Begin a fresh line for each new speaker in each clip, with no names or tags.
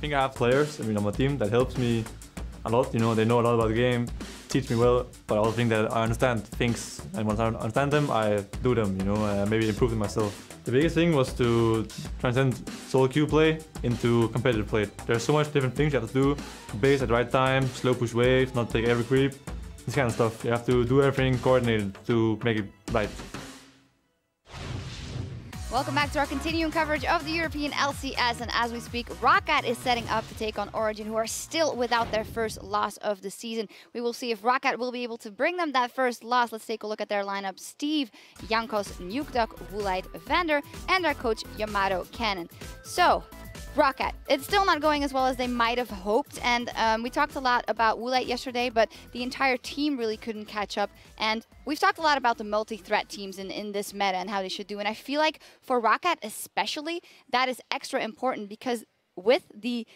think I have players, on my team that helps me a lot. They know a lot about the game, teach me well, but I also think that I understand things, and once I understand them, I do them, maybe improve them myself. The biggest thing was to transcend solo queue play into competitive play. There's so much different things you have to do: base at the right time, slow push waves, not take every creep, this kind of stuff. You have to do everything coordinated to make it right.
Welcome back to our continuing coverage of the European LCS, and as we speak, Roccat is setting up to take on Origen, who are still without their first loss of the season. We will see if Roccat will be able to bring them that first loss. Let's take a look at their lineup: Steve, Jankos, Nukeduck, Woolite, Vander, and our coach Yamato Cannon. So, Roccat, it's still not going as well as they might have hoped, and we talked a lot about Woolite yesterday, but the entire team really couldn't catch up, and we've talked a lot about the multi-threat teams in this meta and how they should do, and I feel like for Roccat especially, that is extra important because with the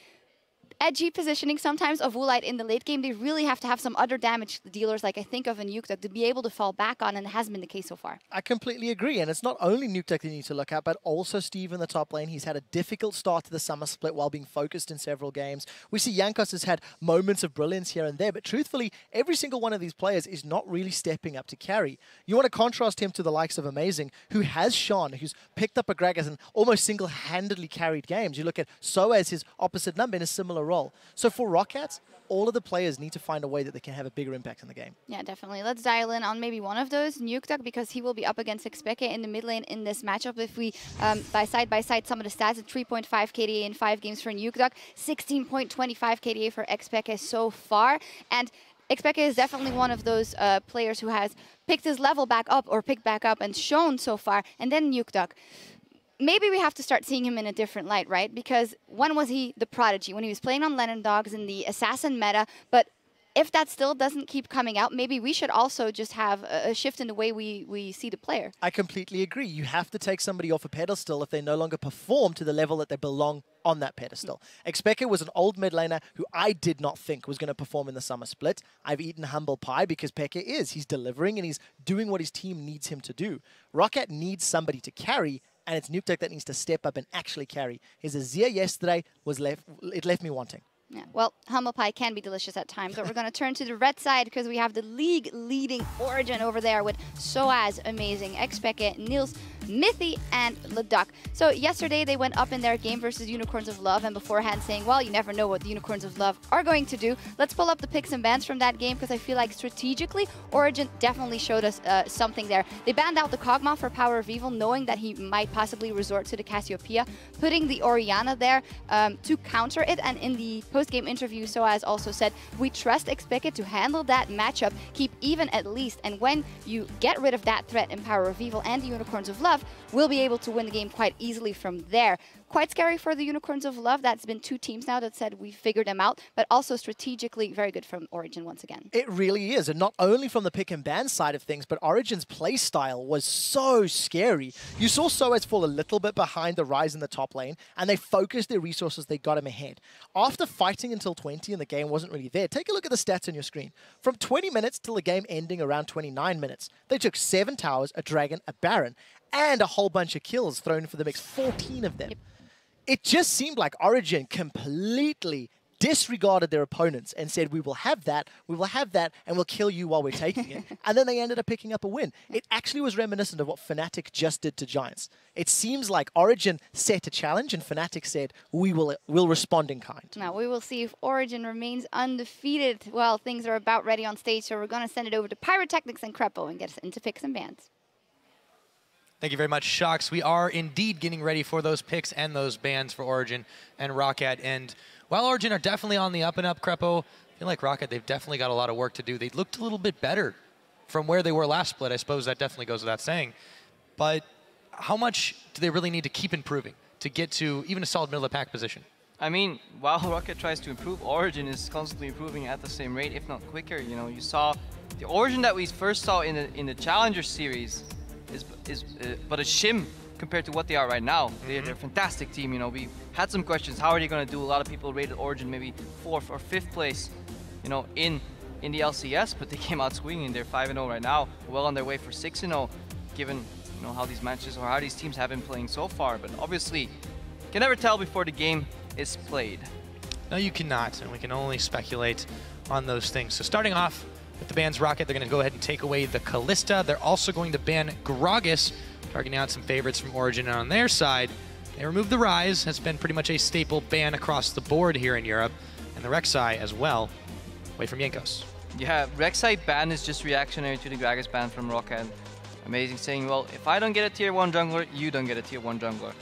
edgy positioning sometimes of Woolite in the late game, they really have to have some other damage dealers, like I think of a Nukeduck, to be able to fall back on, and it hasn't been the case so far.
I completely agree, and it's not only Nukeduck they need to look at, but also Steve in the top lane. He's had a difficult start to the summer split while being focused in several games. We see Jankos has had moments of brilliance here and there, but truthfully, every single one of these players is not really stepping up to carry. You want to contrast him to the likes of Amazing, who has shone, who's picked up a Gragas and almost single-handedly carried games. You look at Soaz, his opposite number, in a similar role. So for Roccat, all of the players need to find a way that they can have a bigger impact in the game.
Yeah, definitely. Let's dial in on maybe one of those, Nukeduck, because he will be up against Xpeke in the mid lane in this matchup. If we, by side some of the stats, at 3.5 KDA in 5 games for Nukeduck, 16.25 KDA for Xpeke so far. And Xpeke is definitely one of those players who has picked his level back up or picked back up and shown so far. And then Nukeduck. Maybe we have to start seeing him in a different light, right? Because when was he the prodigy? When he was playing on Lennon Dogs in the Assassin meta. But if that still doesn't keep coming out, maybe we should also just have a shift in the way we see the player.
I completely agree. You have to take somebody off a pedestal if they no longer perform to the level that they belong on that pedestal. Xpeke was an old mid laner who I did not think was going to perform in the summer split. I've eaten humble pie because Peke is. He's delivering and he's doing what his team needs him to do. Roccat needs somebody to carry, and it's Nukeduck that needs to step up and actually carry. His Azir yesterday left me wanting.
Yeah, well, humble pie can be delicious at times, but we're going to turn to the red side because we have the league-leading Origen over there with Soaz, Amazing, Xpeke, Niels, Mithy, and Leduc. So yesterday they went up in their game versus Unicorns of Love, and beforehand saying, well, you never know what the Unicorns of Love are going to do. Let's pull up the picks and bans from that game because I feel like strategically Origen definitely showed us something there. They banned out the Kog'Maw for Power of Evil, knowing that he might possibly resort to the Cassiopeia, putting the Orianna there to counter it, and in the post-game interview, Soaz also said, we trust Xpeke to handle that matchup, keep even at least, and when you get rid of that threat in Power of Evil and the Unicorns of Love, we'll be able to win the game quite easily from there. Quite scary for the Unicorns of Love. That's been 2 teams now that said we figured them out, but also strategically very good from Origen once again.
It really is, and not only from the pick and ban side of things, but Origen's play style was so scary. You saw Soaz fall a little bit behind the Ryze in the top lane, and they focused their resources, they got him ahead. After fighting until 20 and the game wasn't really there, take a look at the stats on your screen. From 20 minutes till the game ending around 29 minutes, they took 7 towers, a dragon, a baron, and a whole bunch of kills thrown for the mix, 14 of them. Yep. It just seemed like Origen completely disregarded their opponents and said, we will have that, and we'll kill you while we're taking it. And then they ended up picking up a win. It actually was reminiscent of what Fnatic just did to Giants. It seems like Origen set a challenge and Fnatic said, we'll respond in kind.
Now, we will see if Origen remains undefeated. Well, things are about ready on stage, so we're going to send it over to Pyrotechnics and Krepo and get us into picks and bans.
Thank you very much, Shox. We are indeed getting ready for those picks and those bans for Origen and Roccat. And while Origen are definitely on the up and up, Krepo, I feel like Roccat, they've definitely got a lot of work to do. They looked a little bit better from where they were last split. I suppose that definitely goes without saying. But how much do they really need to keep improving to get to even a solid middle of the pack position?
I mean, while Roccat tries to improve, Origen is constantly improving at the same rate, if not quicker. You know, you saw the Origen that we first saw in the Challenger series is but a shim compared to what they are right now. They're a fantastic team. You know, we had some questions. How are they going to do? A lot of people rated Origen maybe 4th or 5th place, you know, in the LCS, but they came out swinging. They're 5-0 right now, well on their way for 6-0, given, you know, how these matches or how these teams have been playing so far. But obviously, can never tell before the game is played.
No, you cannot, and we can only speculate on those things. So starting off with the bans Roccat, they're going to go ahead and take away the Callista. They're also going to ban Gragas, targeting out some favorites from Origen. And on their side, they removed the Rise. Has been pretty much a staple ban across the board here in Europe. And the Rek'Sai as well, away from Jankos.
Yeah, Rek'Sai ban is just reactionary to the Gragas ban from Roccat. Amazing, saying, well, if I don't get a tier 1 jungler, you don't get a tier 1 jungler.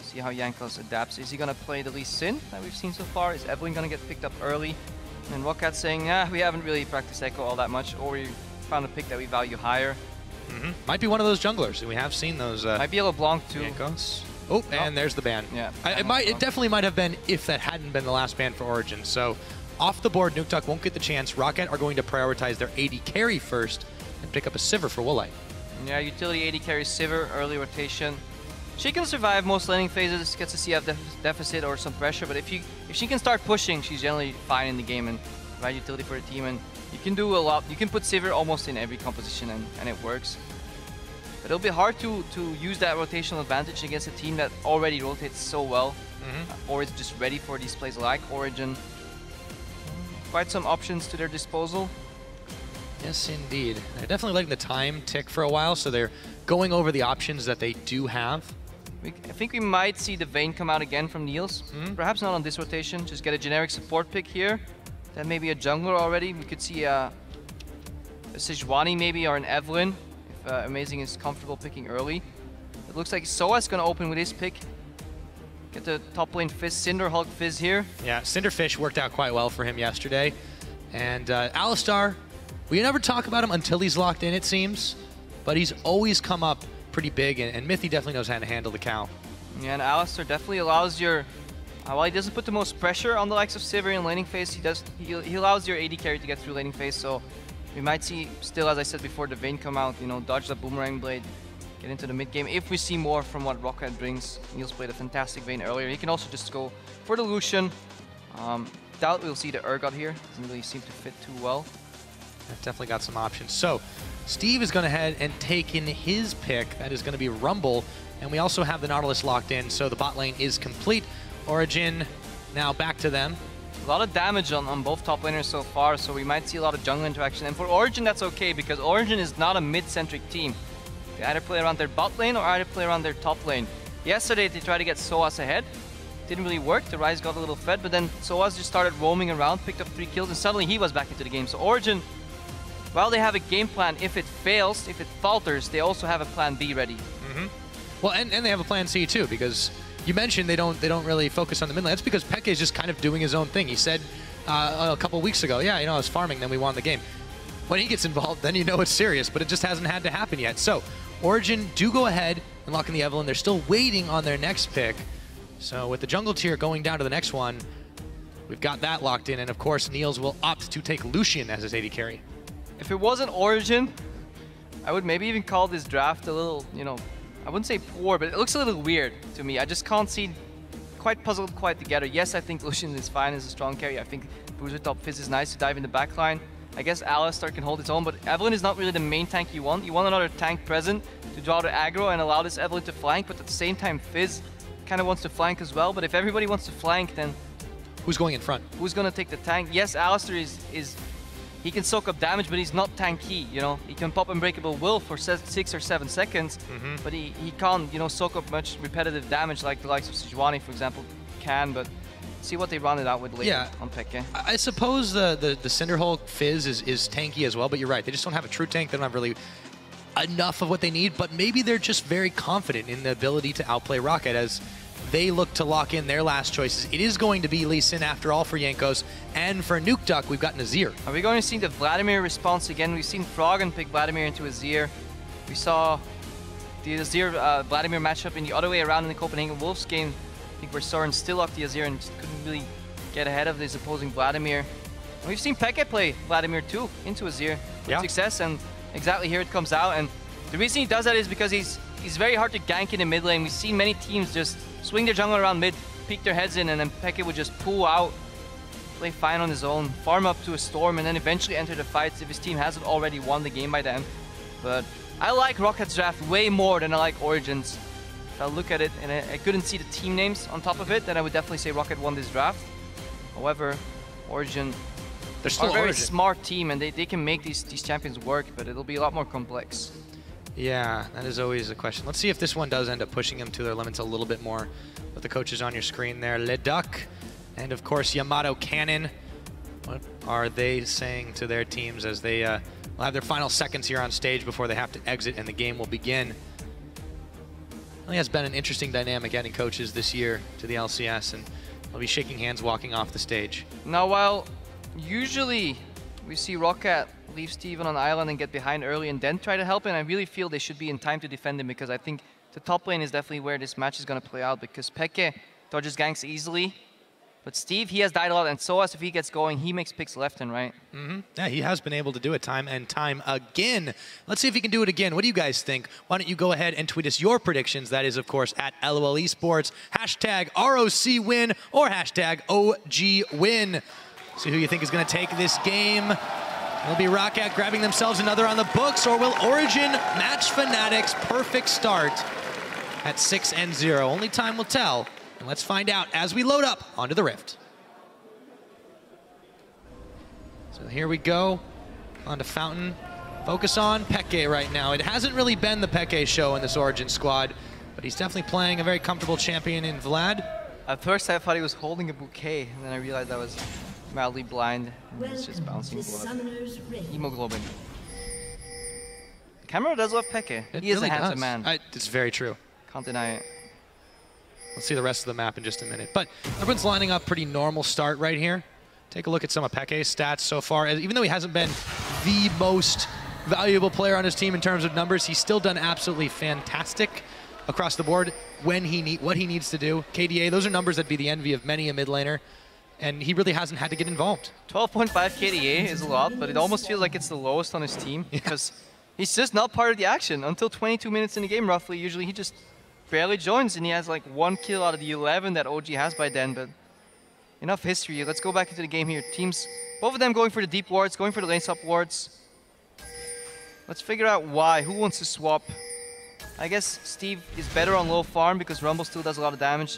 See how Jankos adapts. Is he going to play the Lee Sin that we've seen so far? Is Evelyn going to get picked up early? And Roccat saying, we haven't really practiced Echo all that much, or we found a pick that we value higher.
Might be one of those junglers. We have seen those.
Might be LeBlanc too.
Jankos. Oh, and there's the ban.
Yeah.
It definitely might have been if that hadn't been the last ban for Origen. So off the board, Nukeduck won't get the chance. Roccat are going to prioritize their AD carry first and pick up a Sivir for Woolite.
Yeah, utility AD carries Sivir, early rotation. She can survive most laning phases, gets a CF deficit or some pressure, but if she can start pushing, she's generally fine in the game and right utility for the team. And you can do a lot. You can put Sivir almost in every composition and it works. But it'll be hard to use that rotational advantage against a team that already rotates so well, or is just ready for these plays like Origen. Quite some options to their disposal.
Yes, indeed. They're definitely letting the time tick for a while, so they're going over the options that they do have.
I think we might see the Vayne come out again from Niels. Perhaps not on this rotation, just get a generic support pick here. Then maybe a jungler already. We could see a Sejuani maybe, or an Evelyn, if Amazing is comfortable picking early. It looks like Soa's going to open with his pick. Get the top lane Fizz, Cinder Hulk Fizz here.
Yeah, Cinderfish worked out quite well for him yesterday. And Alistar, we never talk about him until he's locked in, it seems. But he's always come up pretty big, and Mithy definitely knows how to handle the cow.
Yeah, and Alistar definitely allows your... while he doesn't put the most pressure on the likes of Sivir in laning phase, he allows your AD carry to get through laning phase, so we might see, still as I said before, the Vayne come out, dodge the Boomerang Blade, get into the mid game. If we see more from what Roccat brings, Niels played a fantastic Vayne earlier. He can also just go for the Lucian. Doubt we'll see the Urgot here, doesn't really seem to fit too well.
I've definitely got some options. So Steve is going to head and take in his pick. That is going to be Rumble. And we also have the Nautilus locked in, so the bot lane is complete. Origen now back to them.
A lot of damage on both top laners so far, so we might see a lot of jungle interaction. And for Origen, that's okay, because Origen is not a mid-centric team. They either play around their bot lane or either play around their top lane. Yesterday, they tried to get Soaz ahead. Didn't really work. The Rise got a little fed, but then Soaz just started roaming around, picked up 3 kills, and suddenly he was back into the game. So Origen, while they have a game plan, if it fails, if it falters, they also have a plan B ready.
Well, and they have a plan C too, because you mentioned they don't really focus on the mid lane. That's because Peke is just kind of doing his own thing. He said a couple weeks ago, yeah, I was farming, then we won the game. When he gets involved, then you know it's serious, but it just hasn't had to happen yet. So Origen do go ahead and lock in the Evelyn. They're still waiting on their next pick. So with the jungle tier going down to the next one, we've got that locked in, and of course Niels will opt to take Lucian as his AD carry.
If it wasn't Origen, I would maybe even call this draft a little, I wouldn't say poor, but it looks a little weird to me. I just can't see quite puzzled quite together. Yes, I think Lucian is fine as a strong carry. I think Bruiser top Fizz is nice to dive in the backline. I guess Alistar can hold its own, but Evelyn is not really the main tank you want. You want another tank present to draw the aggro and allow this Evelyn to flank, but at the same time Fizz kind of wants to flank as well. But if everybody wants to flank, then
who's going in front?
Who's going to take the tank? Yes, Alistar is he can soak up damage, but he's not tanky, He can pop Unbreakable Will for 6 or 7 seconds, but he can't, soak up much repetitive damage like the likes of Sejuani, for example, can, but see what they run it out with later on Peke.
I suppose the Cinderhulk Fizz is tanky as well, but you're right. They just don't have a true tank. They don't have really enough of what they need, but maybe they're just very confident in the ability to outplay Roccat as they look to lock in their last choices. It is going to be Lee Sin after all for Jankos, and for Nukeduck, we've got Nazir.
Are we going to see the Vladimir response again? We've seen Froggen pick Vladimir into Azir. We saw the Azir-Vladimir matchup in the other way around in the Copenhagen Wolves game. I think where Soren still locked the Azir and just couldn't really get ahead of his opposing Vladimir. And we've seen Peke play Vladimir too into Azir with success, and exactly here it comes out. And the reason he does that is because he's very hard to gank in the mid lane. We've seen many teams just swing their jungle around mid, peek their heads in, and then Peke would just pull out, play fine on his own, farm up to a storm, and then eventually enter the fights if his team hasn't already won the game by then. But I like Rockat's draft way more than I like Origen's. If I look at it and I couldn't see the team names on top of it, then I would definitely say Roccat won this draft. However, Origen
They're still
are a very
Origen.
smart team, and they can make these champions work, but it'll be a lot more complex.
Yeah, that is always a question. Let's see if this one does end up pushing them to their limits a little bit more. With the coaches on your screen there, Leduc, and of course Yamato Cannon. What are they saying to their teams as they will have their final seconds here on stage before they have to exit and the game will begin? Really has been an interesting dynamic adding coaches this year to the LCS, and they'll be shaking hands walking off the stage.
Now, while usually we see Roccat leave Steve on an island and get behind early and then try to help him, I really feel they should be in time to defend him, because I think the top lane is definitely where this match is going to play out, because Peke dodges ganks easily. But Steve, he has died a lot, and so as if he gets going, he makes picks left and right.
Yeah, he has been able to do it time and time again. Let's see if he can do it again. What do you guys think? Why don't you go ahead and tweet us your predictions. That is, of course, at LOL Esports, hashtag ROC win or hashtag OG win. See who you think is going to take this game. Will be Roccat grabbing themselves another on the books, or will Origen match Fnatic's perfect start at 6-0? Only time will tell. And let's find out as we load up onto the Rift. So here we go, onto Fountain. Focus on Peke right now. It hasn't really been the Peke show in this Origen squad, but he's definitely playing a very comfortable champion in Vlad.
At first I thought he was holding a bouquet, and then I realized I was mildly blind, and it's just bouncing blood. Hemoglobin. The camera does love Peke. He is a handsome man.
It's very true.
Can't deny it.
We'll see the rest of the map in just a minute. But everyone's lining up pretty normal start right here. Take a look at some of Peke's stats so far. Even though he hasn't been the most valuable player on his team in terms of numbers, he's still done absolutely fantastic across the board when what he needs to do. KDA, those are numbers that'd be the envy of many a mid laner, and he really hasn't had to get involved.
12.5 KDA is a lot, but it almost feels like it's the lowest on his team, because he's just not part of the action. Until 22 minutes in the game, roughly, usually he just barely joins, and he has like 1 kill out of the 11 that OG has by then, but enough history. Let's go back into the game here. Teams, both of them going for the deep wards, going for the lane swap wards. Let's figure out why. Who wants to swap? I guess Steve is better on low farm because Rumble still does a lot of damage,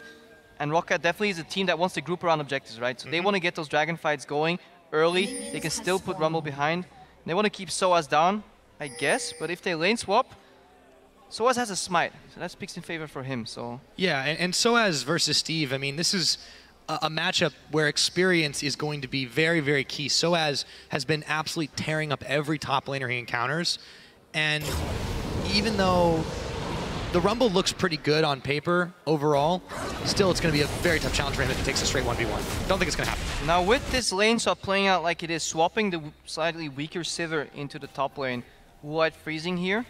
and Roccat definitely is a team that wants to group around objectives, right? So they want to get those dragon fights going early. They can still put Rumble behind. They want to keep Soaz down, I guess, but if they lane swap, Soaz has a smite, so that speaks in favor for him. So
yeah, and Soaz versus Steve, I mean, this is a matchup where experience is going to be very, very key. Soaz has been absolutely tearing up every top laner he encounters, and even though the Rumble looks pretty good on paper overall, still it's going to be a very tough challenge for him if he takes a straight 1v1. Don't think it's going to happen.
Now with this lane swap playing out like it is, swapping the slightly weaker Sivir into the top lane, White freezing here.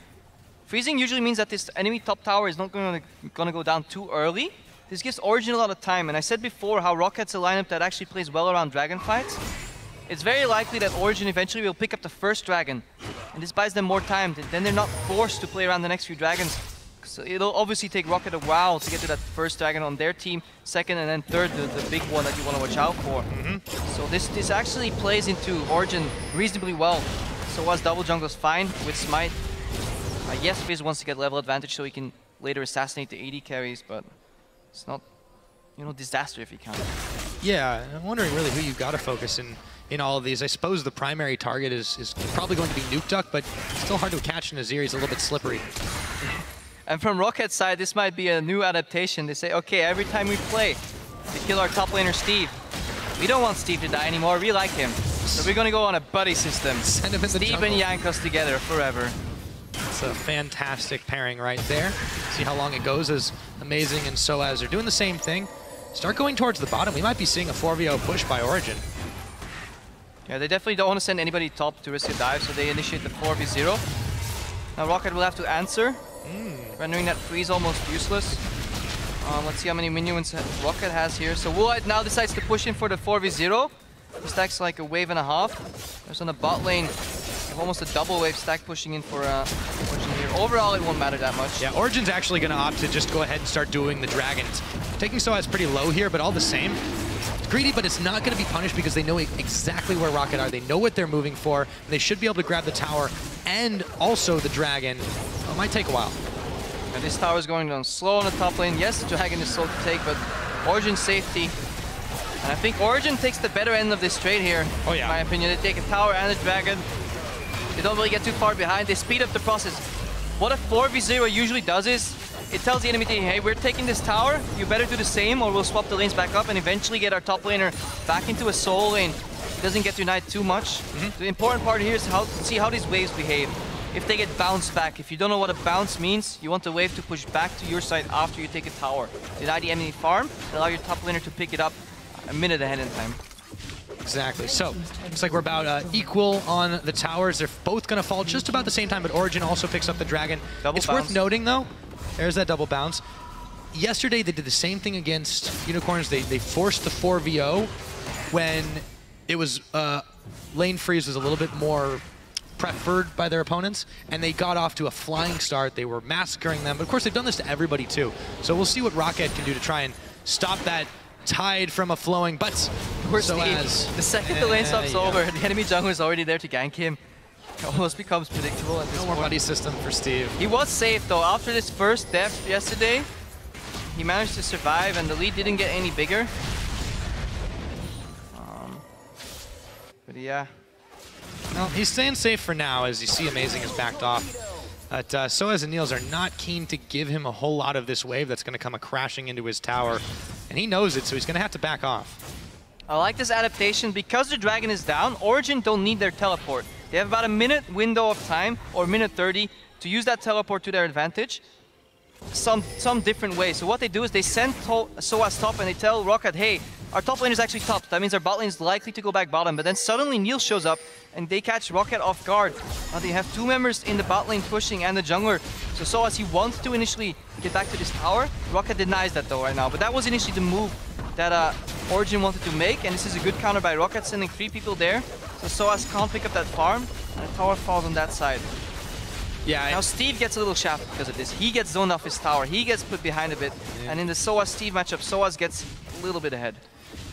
Freezing usually means that this enemy top tower is not going to go down too early. This gives Origen a lot of time, and I said before how Rockat's a lineup that actually plays well around dragon fights. It's very likely that Origen eventually will pick up the first dragon, and this buys them more time. Then they're not forced to play around the next few dragons. So it'll obviously take Roccat a while to get to that first dragon on their team, second and then third, the big one that you want to watch out for. So this actually plays into Origen reasonably well. So was double jungle's fine with Smite. Yes, Fizz wants to get level advantage so he can later assassinate the AD carries, but it's not, you know, disaster if he can.
Yeah, I'm wondering really who you've got to focus in all of these. I suppose the primary target is probably going to be Nuke Duck, but still hard to catch in Azir. He's a little bit slippery.
And from Rockat's side, this might be a new adaptation. They say, okay, every time we play, we kill our top laner Steve. We don't want Steve to die anymore, we like him. So we're gonna go on a buddy system.
Send him in the
Steve
jungle.
and Yank us together forever.
It's a fantastic pairing right there. See how long it goes as Amazing and Soaz are doing the same thing. Start going towards the bottom. We might be seeing a 4v0 push by Origen.
Yeah, they definitely don't want to send anybody top to risk a dive, so they initiate the 4v0. Now Roccat will have to answer, rendering that freeze almost useless. Let's see how many minions Roccat has here. So Woolite now decides to push in for the 4v0. He stacks like a wave and a half. There's on the bot lane, almost a double wave stack pushing in for Origen here. Overall, it won't matter that much.
Yeah, Origen's actually going to opt to just go ahead and start doing the dragons. Taking Soaz pretty low here, but all the same. It's greedy, but it's not going to be punished because they know exactly where Roccat are. They know what they're moving for. They should be able to grab the tower and also the dragon. It might take a while.
And this tower is going down slow on the top lane. Yes, the dragon is slow to take, but Origen's safety And I think Origen takes the better end of this trade here.
Oh yeah.
In my opinion, they take a tower and a dragon. They don't really get too far behind. They speed up the process. What a 4v0 usually does is, it tells the enemy team, hey, we're taking this tower, you better do the same or we'll swap the lanes back up and eventually get our top laner back into a solo lane. It doesn't get denied too much. The important part here is see how these waves behave. If they get bounced back, if you don't know what a bounce means, you want the wave to push back to your side after you take a tower. Deny the enemy farm and allow your top laner to pick it up a minute ahead in time.
Exactly. So, looks like we're about equal on the towers. They're both going to fall just about the same time, but Origen also picks up the dragon. It's worth noting, though, there's that double bounce. Yesterday, they did the same thing against Unicorns. They forced the 4v0 when it was lane freeze was a little bit more preferred by their opponents, and they got off to a flying start. They were massacring them, but of course, they've done this to everybody, too. So we'll see what Roccat can do to try and stop that tide from a flowing, but so as
the second the lane stop's over, the enemy jungler is already there to gank him. It almost becomes predictable at this point.
No more buddy system for Steve.
He was safe though. After this first death yesterday, he managed to survive and the lead didn't get any bigger. But yeah.
No, he's staying safe for now as you see Amazing has backed off. But Soaz and Niels are not keen to give him a whole lot of this wave that's going to come crashing into his tower. And he knows it, so he's going to have to back off.
I like this adaptation. Because the dragon is down, Origen don't need their teleport. They have about a minute window of time, or minute 30, to use that teleport to their advantage. Some different way. So what they do is they send Soaz top and they tell Roccat, hey, our top lane is actually top. That means our bot lane is likely to go back bottom. But then suddenly Niels shows up and they catch Roccat off guard. Now they have two members in the bot lane pushing and the jungler. So Soaz, he wants to initially get back to this tower. Roccat denies that though right now. But that was initially the move that Origen wanted to make. And this is a good counter by Roccat, sending 3 people there. So Soaz can't pick up that farm. And the tower falls on that side.
Yeah.
Now Steve gets a little shafted because of this. He gets zoned off his tower. He gets put behind a bit. And in the Soaz-Steve matchup, Soaz gets a little bit ahead.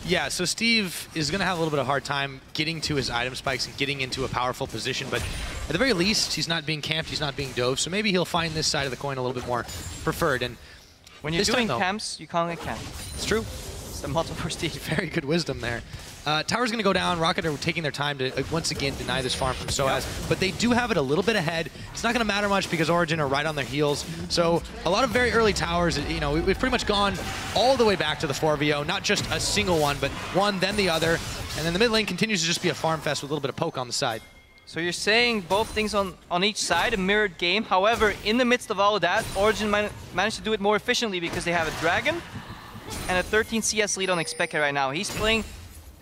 Yeah, so Steve is going to have a little bit of a hard time getting to his item spikes and getting into a powerful position, but at the very least, he's not being camped, he's not being dove, so maybe he'll find this side of the coin a little bit more preferred. And
when you're doing camps, you can't get camped.
It's true.
It's the motto for Steve.
Very good wisdom there. Tower's going to go down. Roccat are taking their time to, once again, deny this farm from Soaz. But they do have it a little bit ahead. It's not going to matter much because Origen are right on their heels. So a lot of very early towers, you know, we've pretty much gone all the way back to the 4v0. Not just a single one, but one, then the other. And then the mid lane continues to just be a farm fest with a little bit of poke on the side.
So you're saying both things on each side, a mirrored game. However, in the midst of all of that, Origen managed to do it more efficiently because they have a dragon and a 13 CS lead on Expected right now. He's playing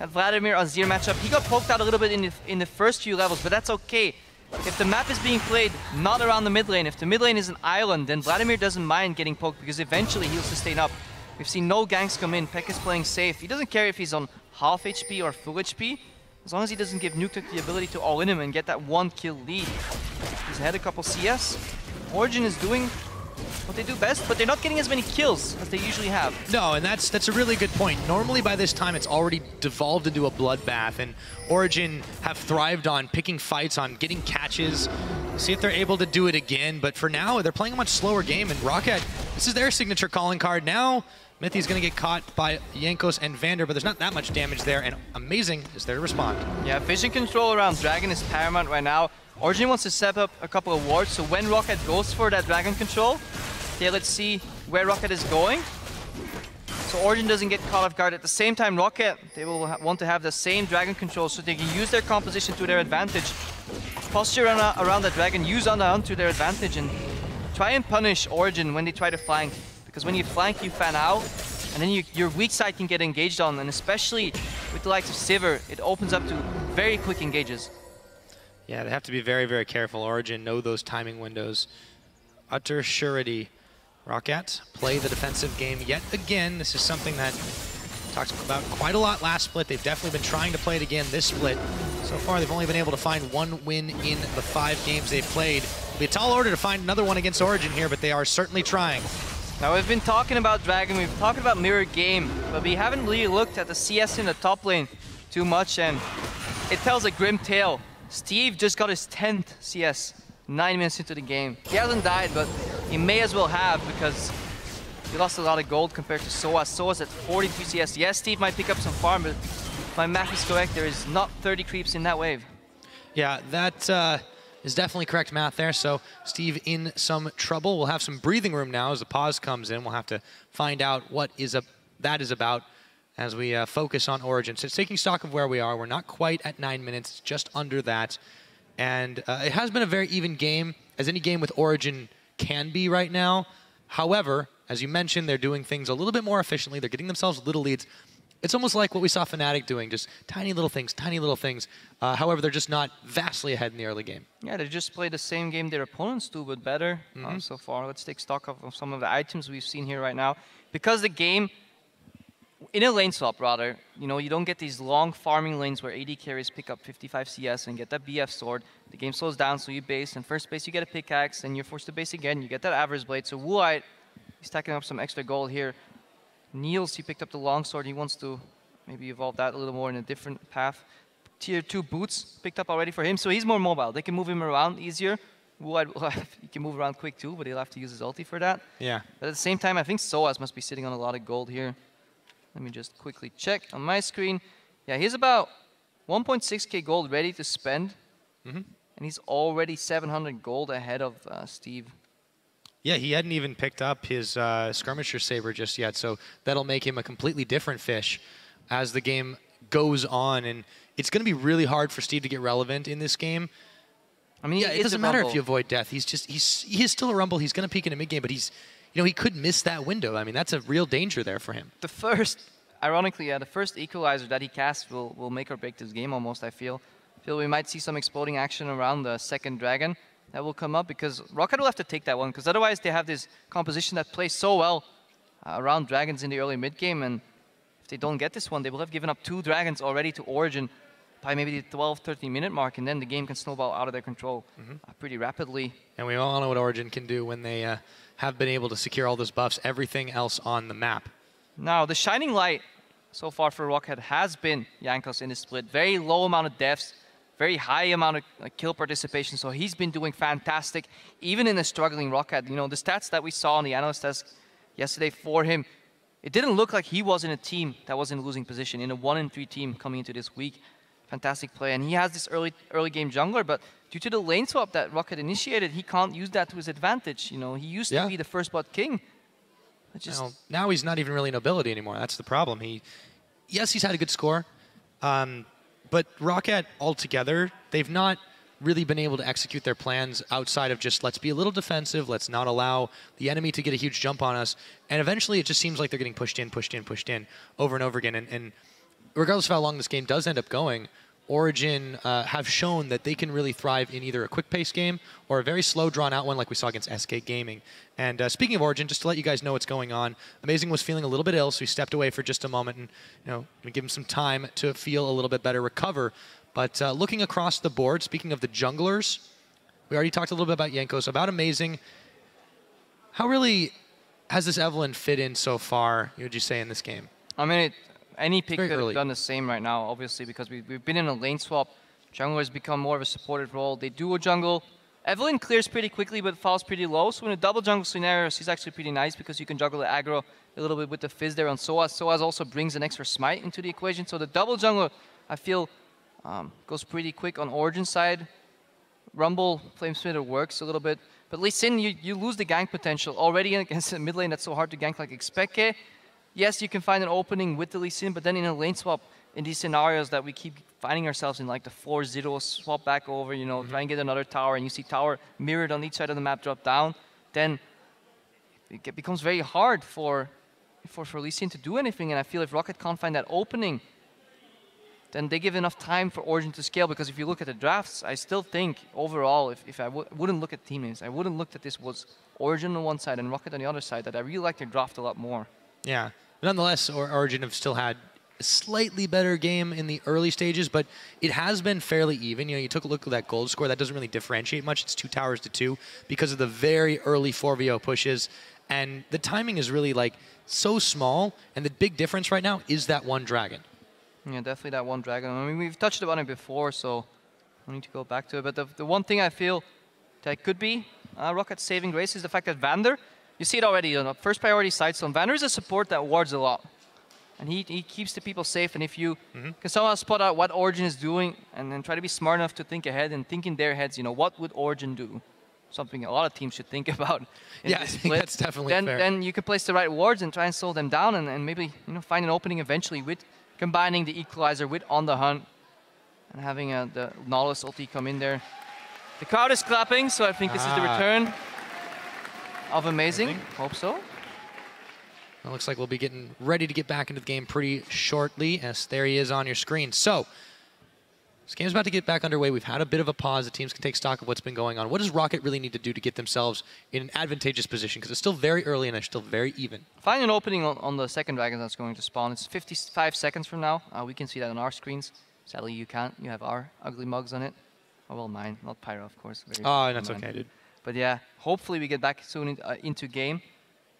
at Vladimir Azir matchup. He got poked out a little bit in the first few levels, but that's okay. If the map is being played not around the mid lane, if the mid lane is an island, then Vladimir doesn't mind getting poked because eventually he'll sustain up. We've seen no ganks come in. Peck is playing safe. He doesn't care if he's on half HP or full HP, as long as he doesn't give Nuke the ability to all-in him and get that 1-kill lead. He's ahead a couple CS. Origen is doing what they do best, but they're not getting as many kills as they usually have.
No, and that's a really good point. Normally by this time it's already devolved into a bloodbath, and Origen have thrived on picking fights, on getting catches. See if they're able to do it again, but for now they're playing a much slower game, and Roccat, this is their signature calling card. Now Mithy's going to get caught by Jankos and Vander, but there's not that much damage there, and Amazing is there to respond. Yeah,
vision control around Dragon is paramount right now. Origen wants to set up a couple of wards, so when Roccat goes for that Dragon control, okay, let's see where Roccat is going. So Origen doesn't get caught off guard. At the same time, Roccat, they will want to have the same Dragon control so they can use their composition to their advantage. Posture around the Dragon, use on the hunt to their advantage, and try and punish Origen when they try to flank. Because when you flank, you fan out, and then your weak side can get engaged on, and especially with the likes of Sivir, it opens up to very quick engages.
Yeah, they have to be very, very careful. Origen know those timing windows. Utter surety. Roccat play the defensive game yet again. This is something that talked about quite a lot last split. They've definitely been trying to play it again this split. So far, they've only been able to find 1 win in the 5 games they've played. It'll be a tall order to find another one against Origen here, but they are certainly trying.
Now, we've been talking about Dragon, we've been talking about mirror game, but we haven't really looked at the CS in the top lane too much, and it tells a grim tale. Steve just got his 10th CS 9 minutes into the game. He hasn't died, but he may as well have, because he lost a lot of gold compared to Soaz. Soaz at 43 CS. Yes, Steve might pick up some farm, but if my math is correct, there is not 30 creeps in that wave.
Yeah, that is definitely correct math there. So Steve in some trouble. We'll have some breathing room now as the pause comes in. We'll have to find out what that is about as we focus on Origen. So it's taking stock of where we are. We're not quite at 9 minutes, just under that. And it has been a very even game, as any game with Origen can be right now. However, as you mentioned, they're doing things a little bit more efficiently. They're getting themselves little leads. It's almost like what we saw Fnatic doing, just tiny little things, tiny little things. However, they're just not vastly ahead in the early game.
Yeah, they just play the same game their opponents do, but better so far. Let's take stock of some of the items we've seen here right now. Because the game, in a lane swap rather, you don't get these long farming lanes where AD carries pick up 55 CS and get that BF sword. The game slows down, so you base, and first base you get a pickaxe, and you're forced to base again, you get that average blade. So Wuite, he's stacking up some extra gold here. Niels, he picked up the longsword. He wants to maybe evolve that a little more in a different path. Tier 2 boots picked up already for him, so he's more mobile. They can move him around easier. He can move around quick too, but he'll have to use his ulti for that.
Yeah.
But at the same time, I think Soaz must be sitting on a lot of gold here. Let me just quickly check on my screen. Yeah, he's about 1.6k gold ready to spend. And he's already 700 gold ahead of Steve.
Yeah, he hadn't even picked up his skirmisher saber just yet, so that'll make him a completely different fish as the game goes on. And it's going to be really hard for Steve to get relevant in this game. I mean, yeah, it doesn't matter if you avoid death. He is still a Rumble. He's going to peak in a mid game, but he could miss that window. I mean, that's a real danger there for him.
Ironically, the first equalizer that he casts will make or break this game almost, I feel. We might see some exploding action around the second dragon that will come up, because Roccat will have to take that one, because otherwise they have this composition that plays so well around dragons in the early mid game, and if they don't get this one, they will have given up 2 dragons already to Origen by maybe the 12-13 minute mark, and then the game can snowball out of their control pretty rapidly.
And we all know what Origen can do when they have been able to secure all those buffs, everything else on the map.
Now, the shining light so far for Roccat has been Jankos in the split. Very low amount of deaths, very high amount of kill participation, so he's been doing fantastic, even in a struggling Roccat. The stats that we saw on the analyst desk yesterday for him, it didn't look like he was in a team that was in a losing position, in a 1-3 team coming into this week. Fantastic play, and he has this early game jungler, but due to the lane swap that Roccat initiated, he can't use that to his advantage. He used to be the first blood king.
Now he's not even really nobility anymore. That's the problem. Yes, he's had a good score. But Roccat altogether, they've not really been able to execute their plans outside of just, let's be a little defensive, let's not allow the enemy to get a huge jump on us. And eventually it just seems like they're getting pushed in over and over again. And regardless of how long this game does end up going, Origen have shown that they can really thrive in either a quick-paced game or a very slow, drawn-out one like we saw against SK Gaming. And speaking of Origen, just to let you guys know what's going on, Amazing was feeling a little bit ill, so he stepped away for just a moment and give him some time to feel a little bit better, recover. But looking across the board, speaking of the junglers, we already talked a little bit about Jankos, about Amazing. How really has this Evelynn fit in so far, would you say, in this game?
I mean, any pick could have done the same right now, obviously, because we've been in a lane swap. Jungler has become more of a supported role. They duo jungle. Evelynn clears pretty quickly, but falls pretty low. So in a double jungle scenario, she's actually pretty nice because you can juggle the aggro a little bit with the fizz there on Soaz. Soaz also brings an extra smite into the equation. So the double jungler, I feel, goes pretty quick on Origen side. Rumble, Flamesplitter works a little bit. But Lee Sin, you lose the gank potential already against a mid lane that's so hard to gank like Expeke. Yes, you can find an opening with the Lee Sin, but then in a lane swap, in these scenarios that we keep finding ourselves in, like the 4-0 swap back over, try and get another tower, and you see tower mirrored on each side of the map drop down, then it becomes very hard for Lee Sin to do anything. And I feel if Roccat can't find that opening, then they give enough time for Origen to scale. Because if you look at the drafts, I still think overall, if I wouldn't look at team names, I wouldn't look that this was Origen on one side and Roccat on the other side, that I really like their draft a lot more.
Yeah. Nonetheless, Origen have still had a slightly better game in the early stages, but it has been fairly even. You took a look at that gold score. That doesn't really differentiate much. It's 2 towers to 2 because of the very early 4v0 pushes. And the timing is really so small, and the big difference right now is that one dragon.
Yeah, definitely that one dragon. I mean, we've touched on it before, so I need to go back to it. But the one thing I feel that could be Rockat's saving grace is the fact that Vander, You see it already, first priority side stone. Vander is a support that wards a lot. And he keeps the people safe, and if you can somehow spot out what Origen is doing and then try to be smart enough to think ahead and think in their heads, what would Origen do? Something a lot of teams should think about in this split.
That's definitely fair.
Then you can place the right wards and try and slow them down and maybe find an opening eventually with combining the equalizer with On the Hunt and having the Nautilus ulti come in there. The crowd is clapping, so I think this is the return of Amazing. Hope so.
It looks like we'll be getting ready to get back into the game pretty shortly, as there he is on your screen. So, this game's about to get back underway. We've had a bit of a pause. The teams can take stock of what's been going on. What does Roccat really need to do to get themselves in an advantageous position? Because it's still very early and they're still very even.
Find an opening on the second dragon that's going to spawn. It's 55 seconds from now. We can see that on our screens. Sadly, you can't. You have our ugly mugs on it. Oh, well, mine. Not Pyro, of course.
Oh, that's okay, dude.
But yeah, hopefully we get back soon into game.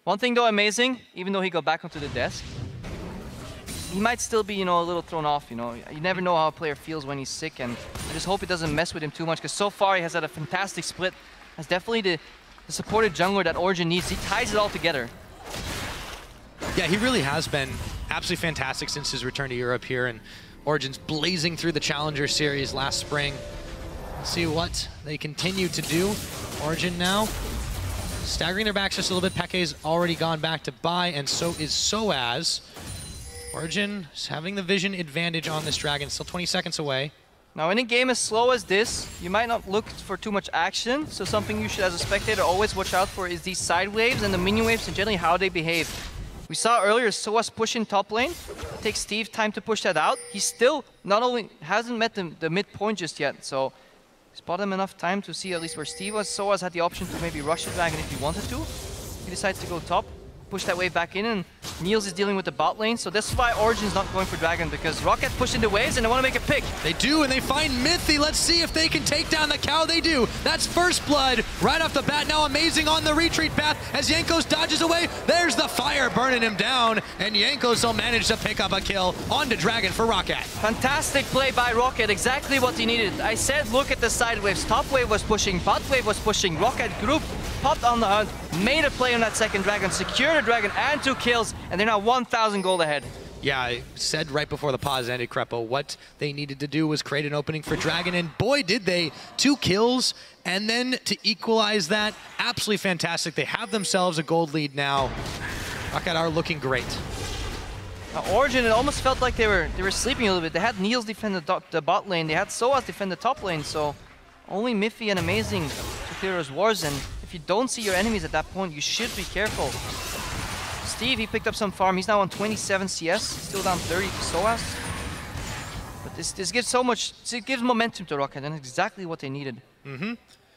One thing though, Amazing, even though he got back onto the desk, he might still be, a little thrown off, You never know how a player feels when he's sick, and I just hope it doesn't mess with him too much, because so far he has had a fantastic split. That's definitely the supported jungler that Origen needs. He ties it all together.
Yeah, he really has been absolutely fantastic since his return to Europe here, and Origen's blazing through the Challenger Series last spring. Let's see what they continue to do. Origen now staggering their backs just a little bit. Peke's already gone back to buy, and so is Soaz. Origen is having the vision advantage on this dragon, still 20 seconds away.
Now in a game as slow as this, you might not look for too much action, so something you should as a spectator always watch out for is these side waves and the minion waves and generally how they behave. We saw earlier Soaz pushing top lane. It takes Steve time to push that out. He still not only hasn't met the midpoint just yet, so spot him enough time to see at least where Steve was. Soaz had the option to maybe rush the dragon if he wanted to. He decides to go top, push that wave back in, and Niels is dealing with the bot lane. So that's why Origen's not going for dragon, because Roccat pushed in the waves and they want to make a pick.
They do, and they find Mythy. Let's see if they can take down the cow. They do. That's first blood right off the bat. Now Amazing on the retreat path as Jankos dodges away. There's the fire burning him down, and Jankos will manage to pick up a kill onto dragon for Roccat.
Fantastic play by Roccat, exactly what he needed. I said look at the side waves. Top wave was pushing, bot wave was pushing. Roccat group popped on the hunt, made a play on that second dragon, secured a dragon and 2 kills, and they're now 1,000 gold ahead.
Yeah, I said right before the pause ended, Crepo, what they needed to do was create an opening for dragon, and boy did they. 2 kills, and then to equalize that, absolutely fantastic. They have themselves a gold lead now. Roccat are looking great.
Now Origen, it almost felt like they were sleeping a little bit. They had Niels defend the bot lane, they had Soaz defend the top lane, so only Miffy and Amazing to clear those wars, and if you don't see your enemies at that point, you should be careful. Steve, he picked up some farm. He's now on 27 CS, still down 30 to Soaz. But this gives so much, it gives momentum to Roccat, and it's exactly what they needed.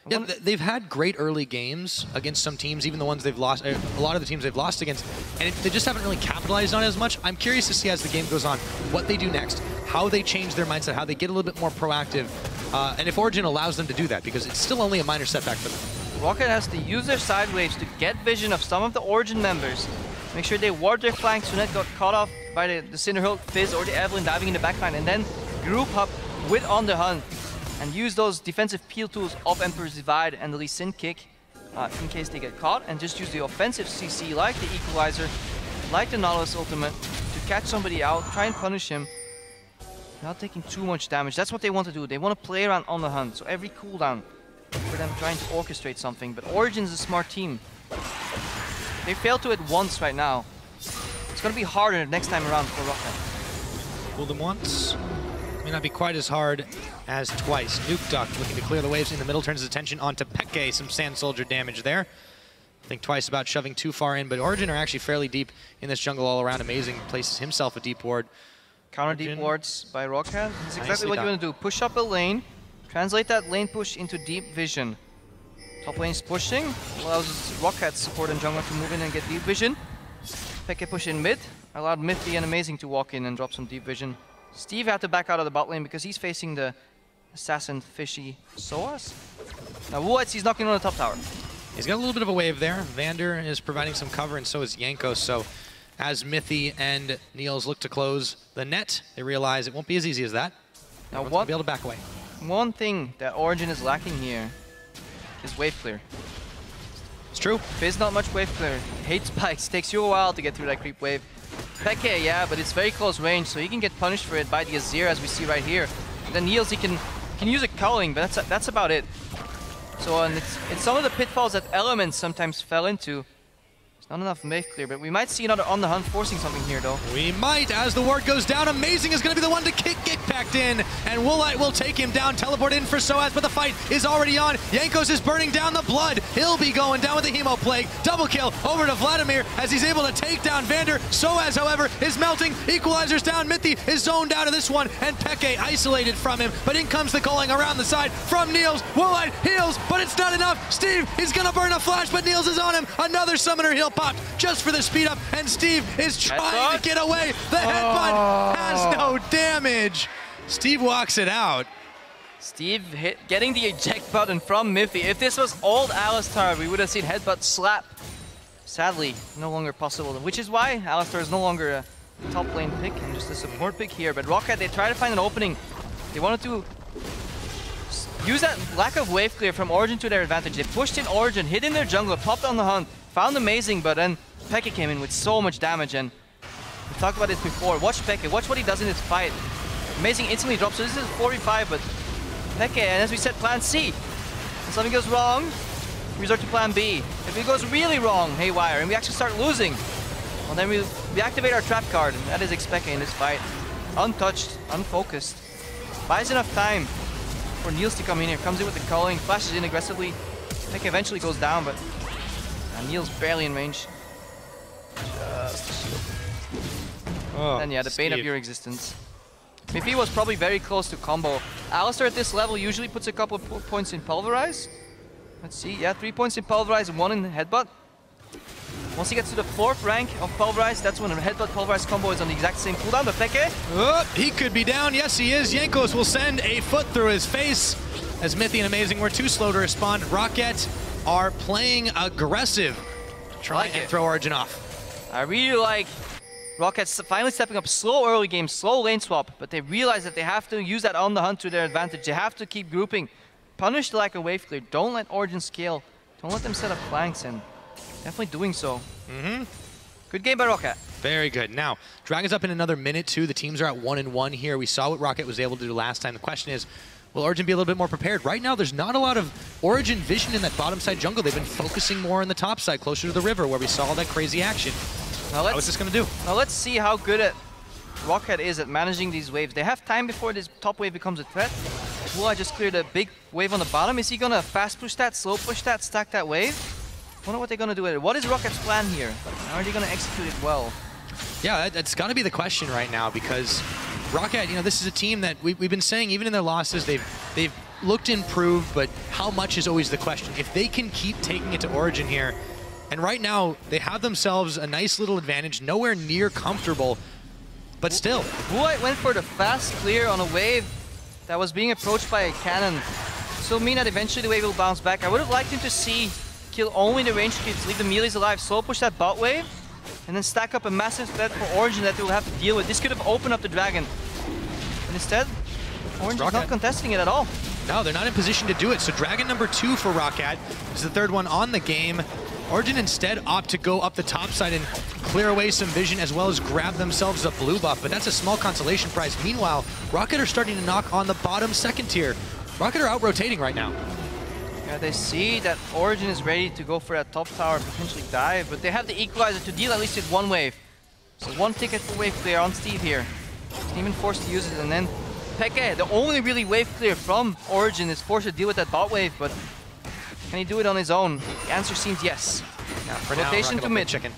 Yeah, they've had great early games against some teams, even the ones they've lost, a lot of the teams they've lost against, and they just haven't really capitalized on it as much. I'm curious to see as the game goes on, what they do next, how they change their mindset, how they get a little bit more proactive, and if Origen allows them to do that, because it's still only a minor setback for them.
Roccat has to use their side waves to get vision of some of the Origen members. Make sure they ward their flanks so not got caught off by the Cinderhill, Fizz, or the Evelyn diving in the backline, and then group up with On the Hunt and use those defensive peel tools of Emperor's Divide and the Lee Sin kick in case they get caught, and just use the offensive CC like the Equalizer, like the Nautilus ultimate to catch somebody out, try and punish him without taking too much damage. That's what they want to do. They want to play around On the Hunt, so every cooldown for them trying to orchestrate something, but Origen's a smart team. They failed to it once right now. It's going to be harder next time around for Roccat.
Fooled them once. May not be quite as hard as twice. Nuke Duck looking to clear the waves in the middle, turns his attention onto Peke. Some Sand Soldier damage there. Think twice about shoving too far in, but Origen are actually fairly deep in this jungle all around. Amazing places himself a deep ward.
Counter deep wards by Roccat. This is exactly what you want to do. Push up a lane, translate that lane push into deep vision. Top lane is pushing, allows Rockat's support and jungler to move in and get deep vision. Peke push in mid, allowed Mythy and Amazing to walk in and drop some deep vision. Steve had to back out of the bot lane because he's facing the assassin fishy Soaz. Now Wuetz, he's knocking on the top tower.
He's got a little bit of a wave there. Vander is providing some cover, and so is Jankos. So as Mythy and Niels look to close the net, they realize it won't be as easy as that. Now what? Be able to back away.
One thing that Origen is lacking here is wave clear.
It's true.
There's not much wave clear. Hates spikes. Takes you a while to get through that creep wave. Peke, yeah, but it's very close range, so he can get punished for it by the Azir, as we see right here. And then Niels, he can use a culling, but that's about it. So and it's some of the pitfalls that Elements sometimes fell into. Not enough wave clear, but we might see another on the hunt forcing something here, though.
We might, as the ward goes down. Amazing is going to be the one to get packed in, and Woolite will take him down, teleport in for Soaz, but the fight is already on. Jankos is burning down the blood. He'll be going down with the Hemo Plague. Double kill over to Vladimir as he's able to take down Vander. Soaz, however, is melting. Equalizer's down. Mithi is zoned out of this one, and Peke isolated from him, but in comes the calling around the side from Niels. Woolite heals, but it's not enough. Steve is going to burn a flash, but Niels is on him. Another summoner heal popped just for the speed up, and Steve is trying to get away. The headbutt has no damage. Steve walks it out.
Steve getting the eject button from Miffy. If this was old Alistar, we would have seen headbutt slap. Sadly, no longer possible, which is why Alistar is no longer a top lane pick and just a support pick here. But Roccat, they try to find an opening. They wanted to use that lack of wave clear from Origen to their advantage. They pushed in Origen, hid in their jungler, popped on the hunt, found Amazing, but then Peke came in with so much damage, and we talked about this before. Watch Peke, watch what he does in this fight. Amazing instantly drops, so this is 45, but Peke, and as we said, plan C. If something goes wrong, resort to plan B. If it goes really wrong, haywire, and we actually start losing, well then we activate our trap card, and that is Xpeke in this fight. Untouched, unfocused. Buys enough time for Niels to come in here, comes in with the culling, flashes in aggressively. Peke eventually goes down, but Niels barely in range. Just a shield.
Oh,
and yeah, the bane of your existence. Miffy was probably very close to combo. Alistar at this level usually puts a couple of points in Pulverize. Let's see, yeah, 3 points in Pulverize and 1 in Headbutt. Once he gets to the 4th rank of Pulverize, that's when a Headbutt Pulverize combo is on the exact same cooldown. But Peke?
Oh, he could be down. Yes, he is. Jankos will send a foot through his face as Mithi and Amazing were too slow to respond. Roccat are playing aggressive. Try and throw Origen off.
I really like Roccat finally stepping up. Slow early game, slow lane swap, but they realize that they have to use that on the hunt to their advantage. They have to keep grouping. Punish the lack of wave clear. Don't let Origen scale. Don't let them set up flanks, and definitely doing so. Good game by Roccat.
Very good. Now, Dragon's up in another minute, too. The teams are at 1-1 here. We saw what Roccat was able to do last time. The question is, will Origen be a little bit more prepared? Right now, there's not a lot of Origen vision in that bottom side jungle. They've been focusing more on the top side, closer to the river, where we saw all that crazy action.
Now
what's this going to do?
Now let's see how good Roccat is at managing these waves. They have time before this top wave becomes a threat. I just cleared a big wave on the bottom. Is he going to fast push that, slow push that, stack that wave? I wonder what they're going to do with it. What is Rocket's plan here? How are they going to execute it well?
Yeah, that's got to be the question right now, because Roccat, you know, this is a team that we've been saying even in their losses, they've looked improved, but how much is always the question. If they can keep taking it to Origen here, and right now they have themselves a nice little advantage, nowhere near comfortable, but still.
Woolite went for the fast clear on a wave that was being approached by a cannon. So mean that eventually the wave will bounce back. I would have liked him to see kill only the range creeps, leave the melees alive, slow push that bot wave, and then stack up a massive threat for Origen that they will have to deal with. This could have opened up the dragon. And instead, Origen's not contesting it at all.
No, they're not in position to do it. So dragon number 2 for Roccat is the 3rd one on the game. Origen instead opt to go up the top side and clear away some vision, as well as grab themselves a blue buff, but that's a small consolation prize. Meanwhile, Roccat are starting to knock on the bottom 2nd tier. Roccat are out-rotating right now.
Yeah, they see that Origen is ready to go for that top tower, potentially dive, but they have the equalizer to deal at least with 1 wave. So 1 ticket for wave clear on Steve here. He's even forced to use it, and then Peke, the only really wave clear from Origen, is forced to deal with that bot wave, but can he do it on his own? The answer seems yes.
Yeah, for
rotation
now,
to mid.
Chicken.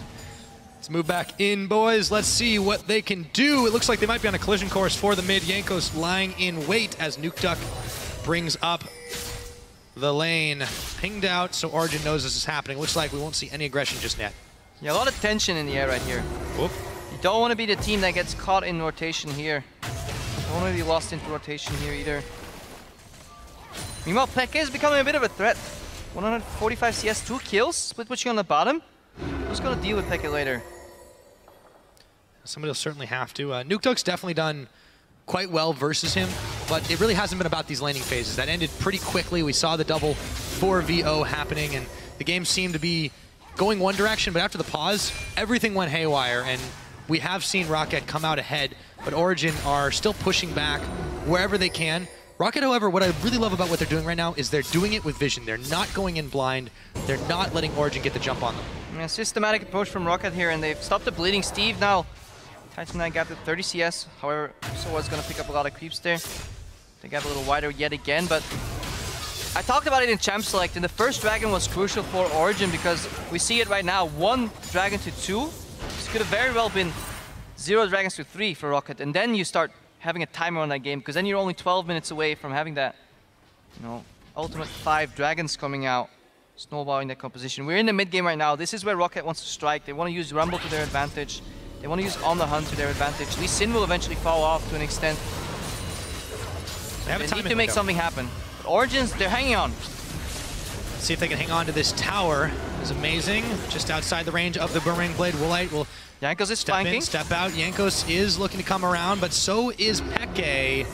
Let's move back in, boys. Let's see what they can do. It looks like they might be on a collision course for the mid. Jankos lying in wait as Nuke Duck brings up the lane. Pinged out, so Origen knows this is happening. Looks like we won't see any aggression just yet.
Yeah, a lot of tension in the air right here.
Whoop.
You don't want to be the team that gets caught in rotation here. Don't want to be lost into rotation here either. Meanwhile, Peke is becoming a bit of a threat. 145 CS, 2 kills, split pushing on the bottom. Who's going to deal with Peke later?
Somebody will certainly have to. Nuke Duck's definitely done quite well versus him, but it really hasn't been about these laning phases. That ended pretty quickly. We saw the double 4v0 happening, and the game seemed to be going one direction, but after the pause, everything went haywire, and we have seen Roccat come out ahead, but Origen are still pushing back wherever they can. Roccat, however, what I really love about what they're doing right now is they're doing it with vision. They're not going in blind. They're not letting Origen get the jump on them.
Yeah, systematic approach from Roccat here, and they've stopped the bleeding. Steve now, Titan 9 gap to 30 CS. However, Soa's going to pick up a lot of creeps there. They got a little wider yet again, but I talked about it in Champ Select, and the first Dragon was crucial for Origen because we see it right now, 1 Dragon to 2. This could have very well been 0 Dragons to 3 for Roccat, and then you start having a timer on that game, because then you're only 12 minutes away from having that, you know, ultimate 5 Dragons coming out, snowballing that composition. We're in the mid game right now. This is where Roccat wants to strike. They want to use Rumble to their advantage. They want to use On the Hunt to their advantage. Lee Sin will eventually fall off to an extent. They need to make something happen. But Origins, they're hanging on.
Let's see if they can hang on to this tower. It's amazing. Just outside the range of the Boomerang Blade. Woolite will
Jankos is
step
flanking.
in, step out. Jankos is looking to come around, but so is Peke.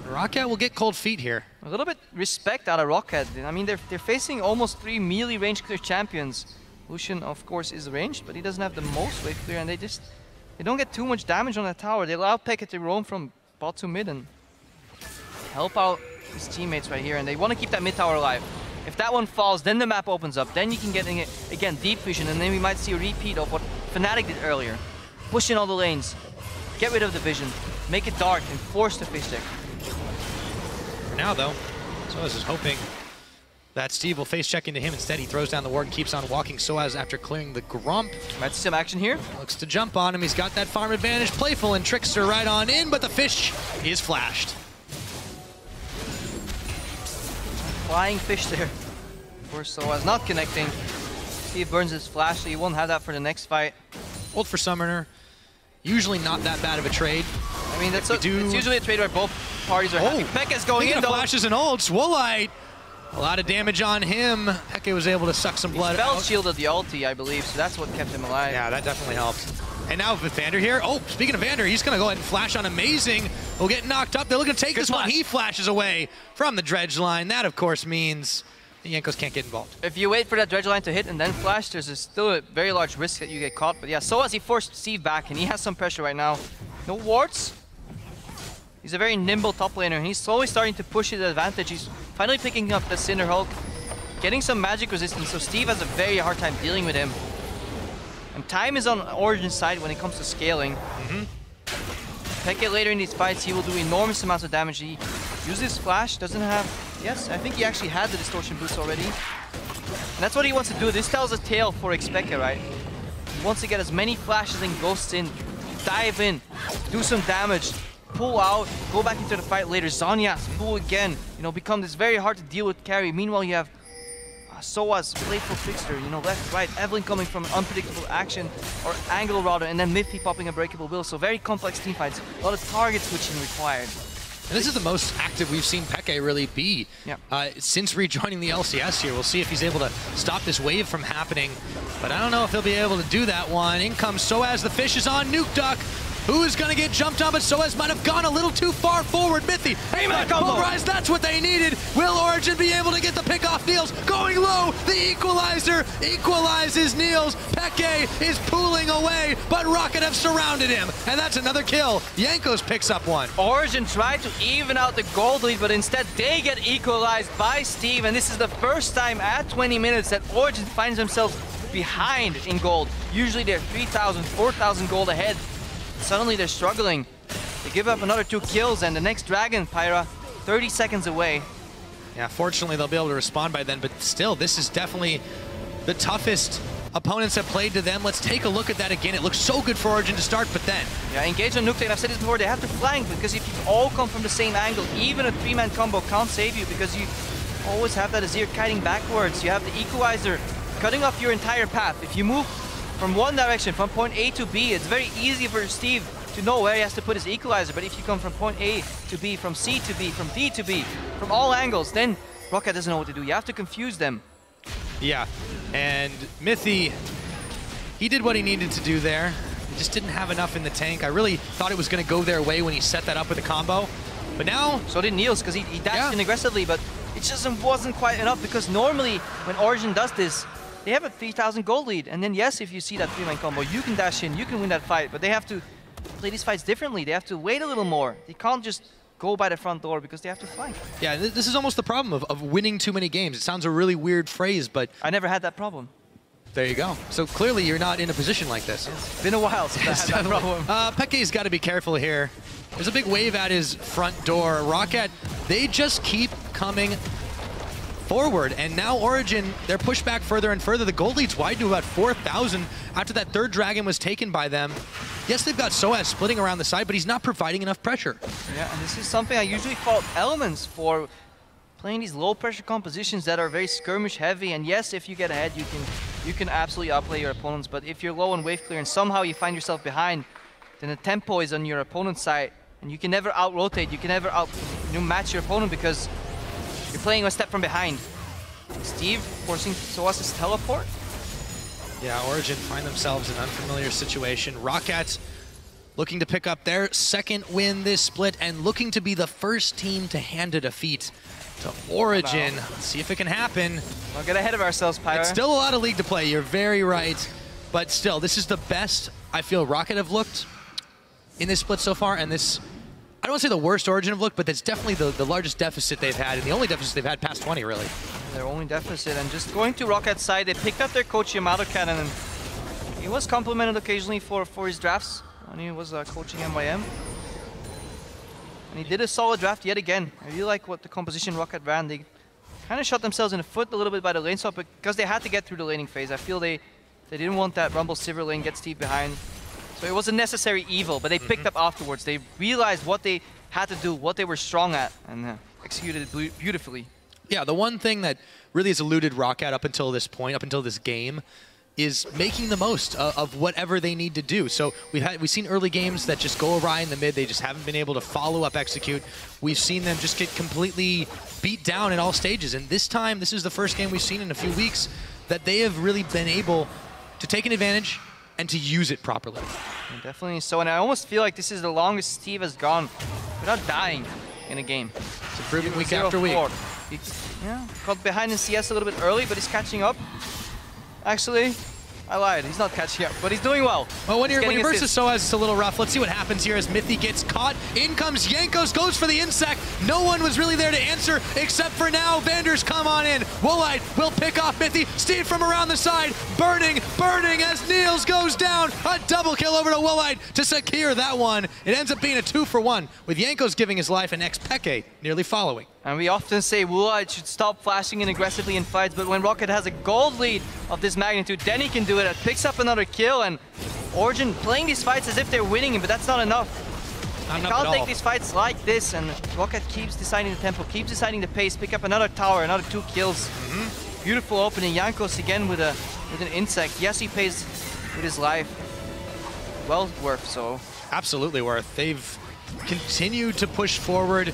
Roccat will get cold feet here.
A little bit respect out of Roccat. I mean, they're facing almost 3 melee range clear champions. Lucian, of course, is ranged, but he doesn't have the most wave clear, and they don't get too much damage on that tower. They allow Peke to roam from bot to mid and help out his teammates right here, and they want to keep that mid tower alive. If that one falls, then the map opens up. Then you can get, again, deep vision, and then we might see a repeat of what Fnatic did earlier. Push in all the lanes, get rid of the vision, make it dark, and force the fish deck.
For now, though, Soaz is hoping that Steve will face check into him. Instead, he throws down the ward and keeps on walking Soaz after clearing the Grump.
Might see some action here.
Looks to jump on him. He's got that farm advantage. Playful and Trickster right on in, but the fish is flashed.
Flying fish there. Of course, Soaz not connecting. Steve burns his flash, so he won't have that for the next fight.
Ult for Summoner. Usually not that bad of a trade.
I mean, it's usually a trade where both parties are happy. Peke's going in, though.
Flashes and ults. Woolite. A lot of damage on him. Peke was able to suck some blood out.
Spell shielded the ulti, I believe, so that's what kept him alive.
Yeah, that definitely helped. And now with Vander here. Oh, speaking of Vander, he's going to go ahead and flash on Amazing. Will get knocked up. They're looking to take this one. He flashes away from the dredge line. That, of course, means the Jankos can't get involved.
If you wait for that dredge line to hit and then flash, there's still a very large risk that you get caught. But yeah, Soaz, he forced Steve back, and he has some pressure right now. No wards. He's a very nimble top laner, and he's slowly starting to push his advantage. He's finally picking up the Cinder Hulk, getting some magic resistance, so Steve has a very hard time dealing with him. And time is on Origen's side when it comes to scaling. Peke later in these fights, he will do enormous amounts of damage. He uses flash, doesn't have... Yes, I think he actually had the distortion boost already. And that's what he wants to do. This tells a tale for Xpeke, right? He wants to get as many flashes and ghosts in, dive in, do some damage, pull out, go back into the fight later. Zhonya's pull again, you know, become this very hard to deal with carry. Meanwhile, you have Soaz, playful trickster, you know, left, right, Evelyn coming from unpredictable action, or angle rather, and then Miffy popping a breakable will. So very complex team fights, a lot of target switching required.
And this is the most active we've seen Peke really be since rejoining the LCS here. We'll see if he's able to stop this wave from happening, but I don't know if he'll be able to do that one. In comes Soaz, the fish is on Nuke Duck. Who is going to get jumped on, but Soaz might have gone a little too far forward. Mithy, pulverize, that's what they needed. Will Origen be able to get the pick off Niels? Going low, the equalizer equalizes Niels. Peke is pulling away, but Roccat have surrounded him, and that's another kill. Jankos picks up one.
Origen tried to even out the gold lead, but instead they get equalized by Steve, and this is the first time at 20 minutes that Origen finds themselves behind in gold. Usually they're 3,000, 4,000 gold ahead. Suddenly they're struggling. They give up another 2 kills, and the next Dragon, Pyra, 30 seconds away.
Yeah, fortunately they'll be able to respond by then, but still, this is definitely the toughest opponents have played to them. Let's take a look at that again. It looks so good for Origen to start, but then...
Yeah, engage on Nuke, and I've said this before, they have to flank, because if you all come from the same angle, even a 3-man combo can't save you, because you always have that Azir kiting backwards. You have the equalizer cutting off your entire path. If you move from one direction, from point A to B, it's very easy for Steve to know where he has to put his equalizer, but if you come from point A to B, from C to B, from D to B, from all angles, then Roccat doesn't know what to do. You have to confuse them.
Yeah, and Mithy, he did what he needed to do there. He just didn't have enough in the tank. I really thought it was going to go their way when he set that up with a combo, but now...
So did Niels, because he dashed in aggressively, but it just wasn't quite enough, because normally when Origen does this, they have a 3,000 gold lead. And then yes, if you see that 3-man combo, you can dash in, you can win that fight, but they have to play these fights differently. They have to wait a little more. They can't just go by the front door because they have to fight.
Yeah, this is almost the problem of winning too many games. It sounds a really weird phrase, but...
I never had that problem.
There you go. So clearly you're not in a position like this.
It's been a while since I had that problem.
Peke's got to be careful here. There's a big wave at his front door. Roccat, they just keep coming forward, and now Origen, they're pushed back further and further. The gold lead's wide to about 4,000 after that third dragon was taken by them. Yes, they've got Soaz splitting around the side, but he's not providing enough pressure.
Yeah, and this is something I usually fault Elements for, playing these low pressure compositions that are very skirmish heavy. And yes, if you get ahead, you can absolutely outplay your opponents, but if you're low on wave clear and somehow you find yourself behind, then the tempo is on your opponent's side, and you can never out-rotate, you can never match your opponent because you're playing a step from behind. Steve forcing Soaz's teleport.
Yeah, Origen find themselves in an unfamiliar situation. Roccat looking to pick up their second win this split and looking to be the first team to hand a defeat to Origen. Let's see if it can happen.
Don't get ahead of ourselves, Pyro.
It's still a lot of league to play, you're very right. But still, this is the best I feel Roccat have looked in this split so far, and this, I don't want to say the worst Origen have looked, but that's definitely the largest deficit they've had, and the only deficit they've had past 20, really.
Their only deficit, and just going to Rockat's side, they picked up their coach Yamato cannon, and he was complimented occasionally for his drafts when he was coaching MYM. And he did a solid draft yet again. I really like what the composition Roccat ran. They kind of shot themselves in the foot a little bit by the lane swap because they had to get through the laning phase. I feel they didn't want that Rumble Silver lane get Steve behind. So it was a necessary evil, but they picked up afterwards. They realized what they had to do, what they were strong at, and executed it beautifully.
Yeah, the one thing that really has eluded Roccat up until this point, up until this game, is making the most of whatever they need to do. So we've seen early games that just go awry in the mid. They just haven't been able to follow up execute. We've seen them just get completely beat down in all stages. And this time, this is the first game we've seen in a few weeks that they have really been able to take an advantage and to use it properly.
And definitely so. And I almost feel like this is the longest Steve has gone without dying in a game.
It's improving week after week.
Yeah, got behind in CS a little bit early, but he's catching up. Actually, I lied. He's not catching up, but he's doing well.
Well, when you're versus Soaz, it's a little rough. Let's see what happens here as Mythy gets caught. In comes Jankos, goes for the insect. No one was really there to answer except for now. Vander's come on in. Woolite will pick off Mythy. Steve from around the side. Burning as Niels goes down. A double kill over to Woolite to secure that one. It ends up being a 2-for-1 with Jankos giving his life and Peke nearly following.
And we often say Woolite should stop flashing in aggressively in fights, but when Roccat has a gold lead of this magnitude, then he can do it. It picks up another kill, and Origen playing these fights as if they're winning, but that's not enough. You can't take these fights like this, and Roccat keeps deciding the tempo, keeps deciding the pace, pick up another tower, another 2 kills. Beautiful opening. Jankos again with an insect. Yes, he pays with his life. Well worth, so.
Absolutely worth. They've continued to push forward.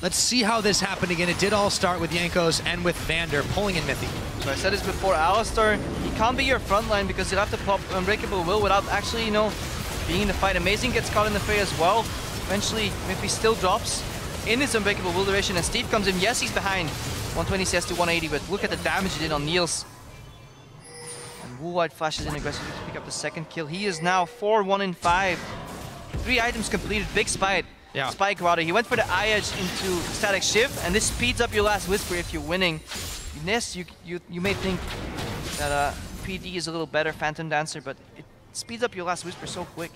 Let's see how this happened again. It did all start with Jankos and with Vander pulling in Mythy.
So I said this before, Alistar, he can't be your front line because you'll have to pop Unbreakable Will without actually, being in the fight. Amazing gets caught in the fray as well. Eventually, Mythy still drops in his Unbreakable Will duration, and Steve comes in. Yes, he's behind. 120 CS to 180, but look at the damage he did on Niels. And Woolite flashes in aggressively to pick up the second kill. He is now 4-1-5. 3 items completed, big spike.
Yeah.
Spike rather. He went for the eye edge into Static Shiv, and this speeds up your last Whisper if you're winning. Yes, you may think that PD is a little better, Phantom Dancer, but it speeds up your last Whisper so quick.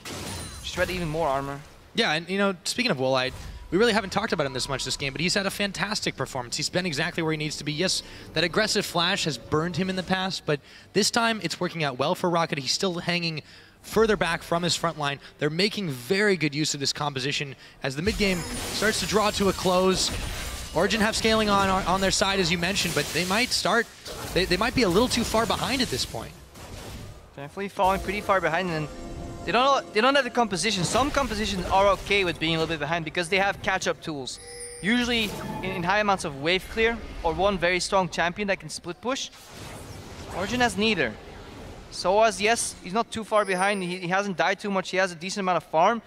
Shred even more armor.
Yeah, and speaking of Woolite, we really haven't talked about him this much this game, but he's had a fantastic performance. He's been exactly where he needs to be. Yes, that aggressive flash has burned him in the past, but this time it's working out well for Roccat. He's still hanging further back from his front line. They're making very good use of this composition as the mid game starts to draw to a close. Origen have scaling on their side, as you mentioned, but they might they might be a little too far behind at this point.
Definitely falling pretty far behind, and they don't have the composition. Some compositions are okay with being a little bit behind because they have catch-up tools. Usually in high amounts of wave clear or one very strong champion that can split push. Origen has neither. Soaz, yes, he's not too far behind. He hasn't died too much. He has a decent amount of farm,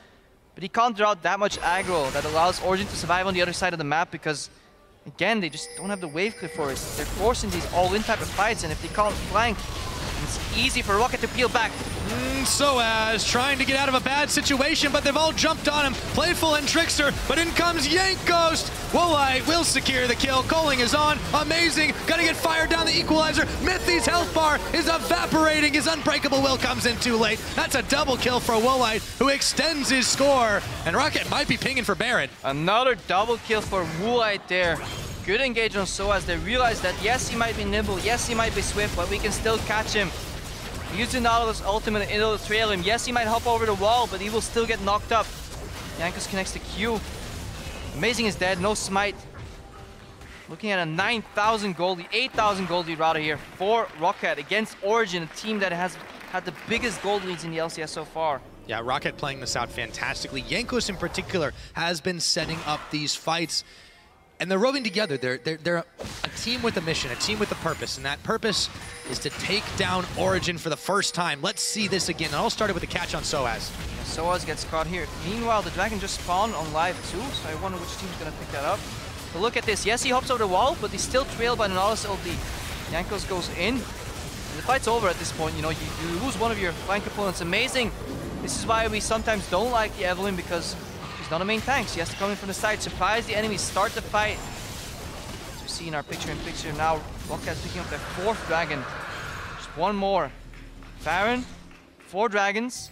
but he can't draw out that much aggro that allows Origen to survive on the other side of the map because again, they just don't have the wave clear for it. They're forcing these all-in type of fights, and if they can't flank, it's easy for Roccat to peel back.
Soaz trying to get out of a bad situation, but they've all jumped on him. Playful and Trickster, but in comes Yank Ghost. Woolite will secure the kill. Coling is on. Amazing. Gonna get fired down the equalizer. Mythy's health bar is evaporating. His unbreakable will comes in too late. That's a double kill for Woolite, who extends his score. And Roccat might be pinging for Baron.
Another double kill for Woolite there. Good engage on Soaz. They realize that yes, he might be nimble, yes, he might be swift, but we can still catch him. Using Nautilus ultimate and it'll trail him. Yes, he might hop over the wall, but he will still get knocked up. Jankos connects the Q. Amazing is dead, no smite. Looking at a 9,000 gold lead, 8,000 gold lead rather here for Roccat against Origen, a team that has had the biggest gold leads in the LCS so far.
Yeah, Roccat playing this out fantastically. Jankos in particular has been setting up these fights. And they're roving together. They're a team with a mission, a team with a purpose, and that purpose is to take down Origen for the first time. Let's see this again. It all started with a catch on Soaz.
Yeah, Soaz gets caught here. Meanwhile, the Dragon just spawned on live too, so I wonder which team's gonna pick that up. But look at this. Yes, he hops over the wall, but he's still trailed by the Nautilus LD. Jankos goes in. The fight's over at this point. You know, you lose one of your flank opponents. Amazing. This is why we sometimes don't like the Evelynn, because she's not a main tank. She has to come in from the side, surprise the enemy, start the fight. As we see in our picture-in-picture now, Rockat's picking up their 4th dragon. Just one more. Baron, 4 dragons,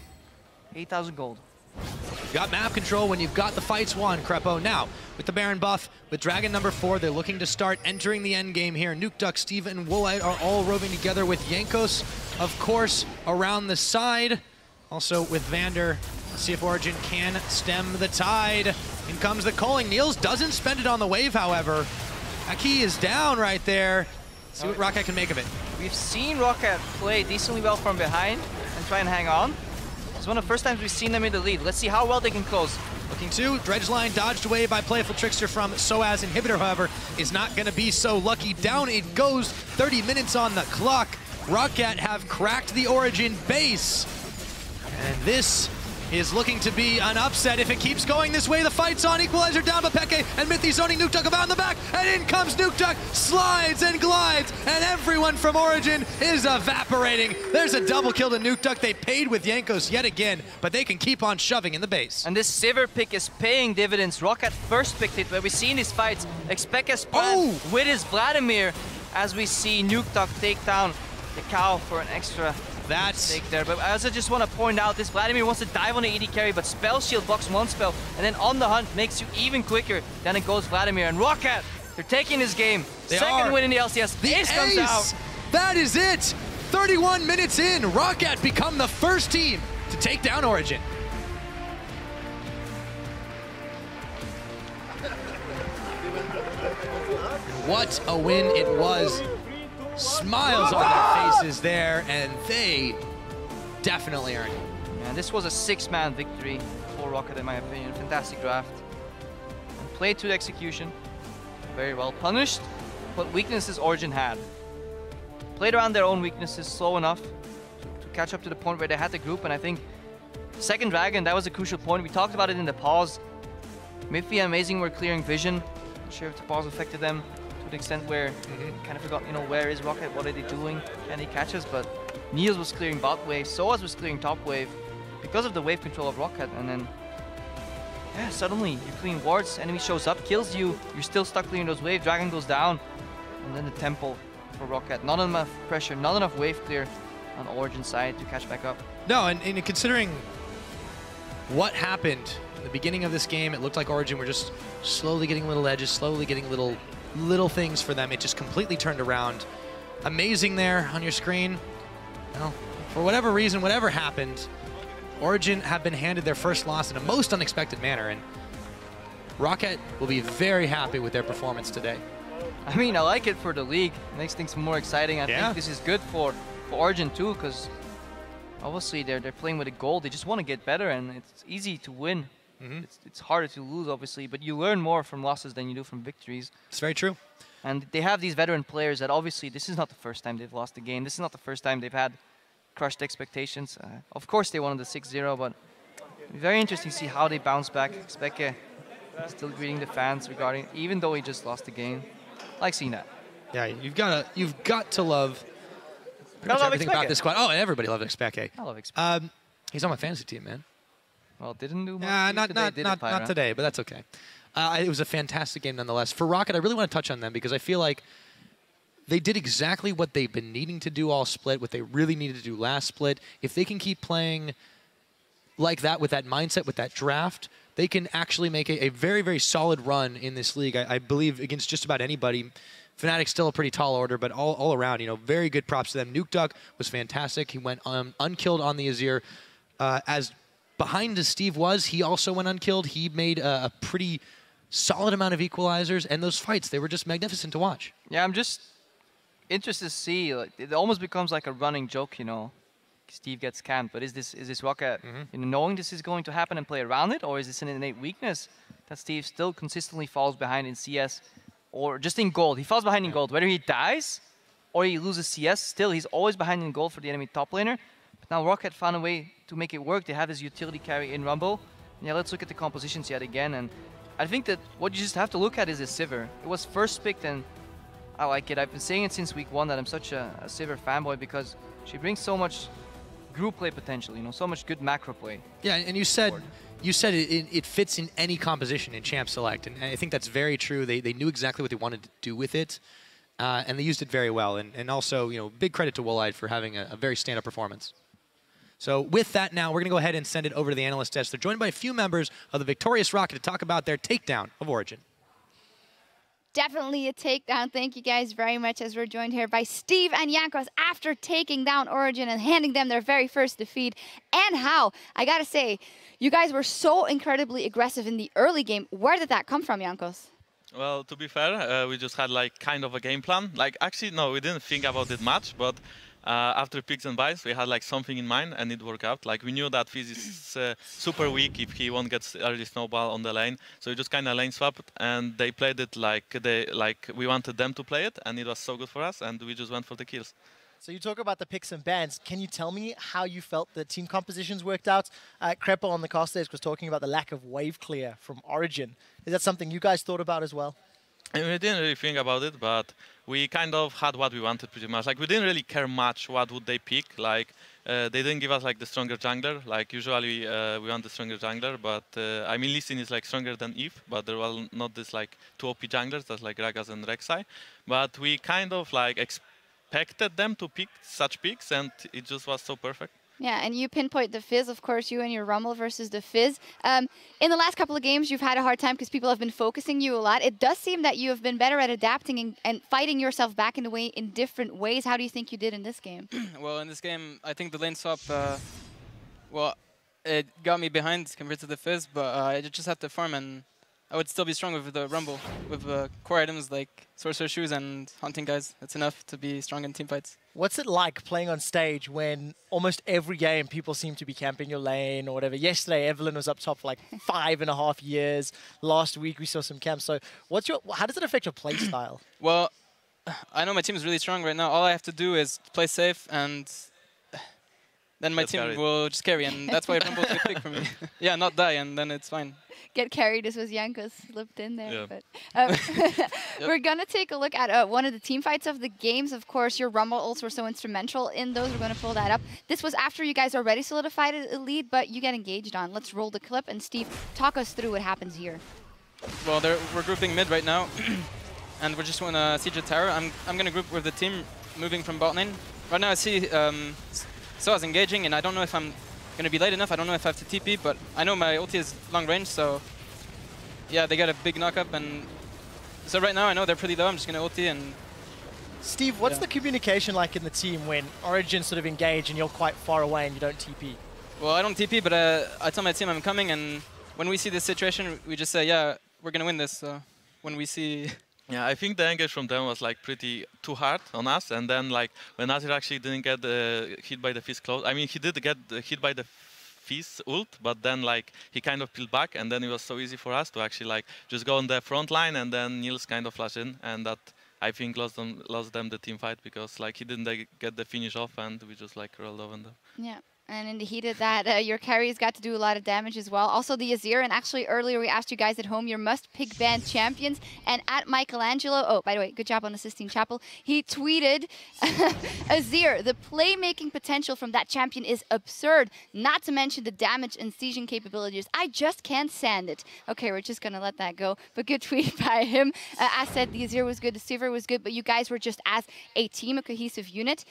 8,000 gold.
You've got map control when you've got the fights won, Crepo. Now, with the Baron buff, with Dragon number 4, they're looking to start entering the end game here. Nuke Duck, Steven, and Woolite are all roving together with Jankos, of course, around the side. Also with Vander. Let's see if Origen can stem the tide. In comes the Coling. Niels doesn't spend it on the wave, however. Aki is down right there. See what Roccat can make of it.
We've seen Roccat play decently well from behind and try and hang on. It's one of the first times we've seen them in the lead. Let's see how well they can close.
Looking to, Dredge line dodged away by Playful Trickster from Soaz. Inhibitor, however, is not going to be so lucky. Down it goes, 30 minutes on the clock. Roccat have cracked the Origen base. And this is looking to be an upset if it keeps going this way. The fight's on, equalizer down by Peke, and Mythy zoning Nuke Duck about in the back, and in comes Nuke Duck, slides and glides, and everyone from Origen is evaporating. There's a double kill to Nuke Duck. They paid with Jankos yet again, but they can keep on shoving in the base.
And this Sivir pick is paying dividends. Roccat first picked it, where we see in these fights, Expecca's plan with his Vladimir, as we see Nuke Duck take down the cow for an extra mistake there. But I also just want to point out, this Vladimir wants to dive on the AD carry, but Spell Shield blocks one spell, and then on the hunt makes you even quicker. Then it goes Vladimir. And Roccat, they're taking this game. Second win in the LCS.
The ace comes out. That is it. 31 minutes in, Roccat become the first team to take down Origen. What a win it was. Smiles on their faces there, and they definitely earned it.
Yeah, this was a 6-man victory for Roccat, in my opinion. Fantastic draft. And played to the execution. Very well punished. What weaknesses Origen had. Played around their own weaknesses slow enough to catch up to the point where they had the group, and I think second dragon, that was a crucial point. We talked about it in the pause. Mythy and Amazing were clearing vision. Not sure if the pause affected them to the extent where kind of forgot, you know, where is Roccat, what are they doing, can they catch us? But Niels was clearing bot wave, Soaz was clearing top wave because of the wave control of Roccat, and then yeah, suddenly you're clearing wards, enemy shows up, kills you, you're still stuck clearing those waves, dragon goes down, and then the temple for Roccat. Not enough pressure, not enough wave clear on Origen side to catch back up.
No, and considering what happened in the beginning of this game, it looked like Origen were just slowly getting little edges, slowly getting little things for them. It just completely turned around. Amazing there on your screen. Well, for whatever reason, whatever happened, Origen have been handed their first loss in a most unexpected manner, and Roccat will be very happy with their performance today.
I mean, I like it for the league. It makes things more exciting. I think this is good for Origen too, because obviously they're playing with a goal. They just want to get better, and it's easy to win. It's harder to lose, obviously, but you learn more from losses than you do from victories.
It's very true.
And they have these veteran players that obviously this is not the first time they've lost a game. This is not the first time they've had crushed expectations. Of course, they won the 6-0, but very interesting to see how they bounce back. Speke Still greeting the fans regarding, even though he just lost the game. I like seeing that.
Yeah, you've got to love pretty much everything about this squad. Oh, and everybody loves Expeke.
I love Expeke.
He's on my fantasy team, man.
Well, didn't do much.
Not today, but that's okay. It was a fantastic game nonetheless. For Roccat, I really want to touch on them because I feel like they did exactly what they've been needing to do all split, what they really needed to do last split. If they can keep playing like that, with that mindset, with that draft, they can actually make a very, very solid run in this league. I believe against just about anybody. Fnatic's still a pretty tall order, but all around, very good props to them. Nuke Duck was fantastic. He went unkilled on the Azir. As behind as Steve was, he also went unkilled. He made a pretty solid amount of equalizers, and those fights, they were just magnificent to watch.
Yeah, I'm just interested to see. Like, it almost becomes like a running joke, Steve gets camped, but is this Roccat, knowing this is going to happen and play around it, or is this an innate weakness that Steve still consistently falls behind in CS, or just in gold? He falls behind in gold, whether he dies or he loses CS, still he's always behind in gold for the enemy top laner. But now Roccat found a way to make it work. They have his utility carry in Rumble. Yeah, let's look at the compositions yet again, and I think that what you just have to look at is the Sivir. It was first picked, and I like it. I've been saying it since week 1 that I'm such a Sivir fanboy because she brings so much group play potential, so much good macro play.
Yeah, and you said it fits in any composition in Champ Select, and I think that's very true. They knew exactly what they wanted to do with it, and they used it very well. And also, big credit to Woolite for having a very stand-up performance. So with that now, we're going to go ahead and send it over to the analyst desk. They're joined by a few members of the victorious Roccat to talk about their takedown of Origen.
Definitely a takedown. Thank you guys very much, as we're joined here by Steve and Jankos after taking down Origen and handing them their very first defeat. And how, I gotta say, you guys were so incredibly aggressive in the early game. Where did that come from, Jankos?
Well, to be fair, we just had kind of a game plan. Actually, no, we didn't think about it much, but after picks and buys, we had something in mind, and it worked out. We knew that Fizz is super weak if he won't get early snowball on the lane, so we just kind of lane swapped, and they played it like we wanted them to play it, and it was so good for us, and we just went for the kills.
So you talk about the picks and bans. Can you tell me how you felt the team compositions worked out? Krepo on the cast desk was talking about the lack of wave clear from Origen. Is that something you guys thought about as well?
I mean, we didn't really think about it, but we kind of had what we wanted pretty much. We didn't really care much what would they pick. They didn't give us the stronger jungler. Usually we want the stronger jungler, but I mean, Lee Sin is stronger than Eve, but there was not this 2 OP junglers that's Gragas and Rek'Sai. But we kind of expected them to pick such picks, and it just was so perfect.
Yeah, and you pinpoint the Fizz, of course, you and your Rumble versus the Fizz. In the last couple of games, you've had a hard time because people have been focusing you a lot. It does seem that you have been better at adapting and fighting yourself back in different ways. How do you think you did in this game?
Well, in this game, I think the lane swap, it got me behind compared to the Fizz, but I just have to farm, and I would still be strong with the Rumble, with core items like Sorcerer Shoes and Haunting Guys. That's enough to be strong in team fights.
What's it like playing on stage when almost every game people seem to be camping your lane or whatever? Yesterday, Evelyn was up top for 5.5 years. Last week, we saw some camps. So how does it affect your play style?
Well, I know my team is really strong right now. All I have to do is play safe, and then my team will just carry. And that's why Rumble is a pick for me. Yeah, not die, and then it's fine.
Get carried. This was Jankos slipped in there. Yeah. But we're going to take a look at one of the team fights of the games. Of course, your Rumble ults were so instrumental in those. We're going to pull that up. This was after you guys already solidified a lead, but you get engaged on. Let's roll the clip. And Steve, talk us through what happens here.
Well, we're grouping mid right now. And we're just going to siege a tower. I'm going to group with the team moving from bot lane. Right now I see Soa's engaging, and I don't know if I'm going to be late enough. I don't know if I have to TP, but I know my ulti is long range, so yeah, they got a big knock-up, and so right now I know they're pretty low. I'm just going to ulti and...
Steve, what's the communication like in the team when Origen sort of engage and you're quite far away and you don't TP?
Well, I don't TP, but I tell my team I'm coming, and when we see this situation, we just say, yeah, we're going to win this. So when we see...
Yeah, I think the engage from them was pretty too hard on us, and then when Azir actually didn't get hit by the Fizz close, I mean he did get hit by the Fizz ult, but then he kind of peeled back, and then it was so easy for us to actually just go on the front line, and then Niels kind of flash in, and that I think lost them the team fight because he didn't get the finish off, and we just rolled over them.
Yeah. And in the heat of that, your carries got to do a lot of damage as well. Also the Azir, and actually earlier we asked you guys at home your must-pick band champions, and at Michelangelo, oh, by the way, good job on assisting Chapel, he tweeted, Azir, the playmaking potential from that champion is absurd, not to mention the damage and sieging capabilities. I just can't stand it. Okay, we're just gonna let that go, but good tweet by him. As said, the Azir was good, the Sivir was good, but you guys were just as a team, a cohesive unit.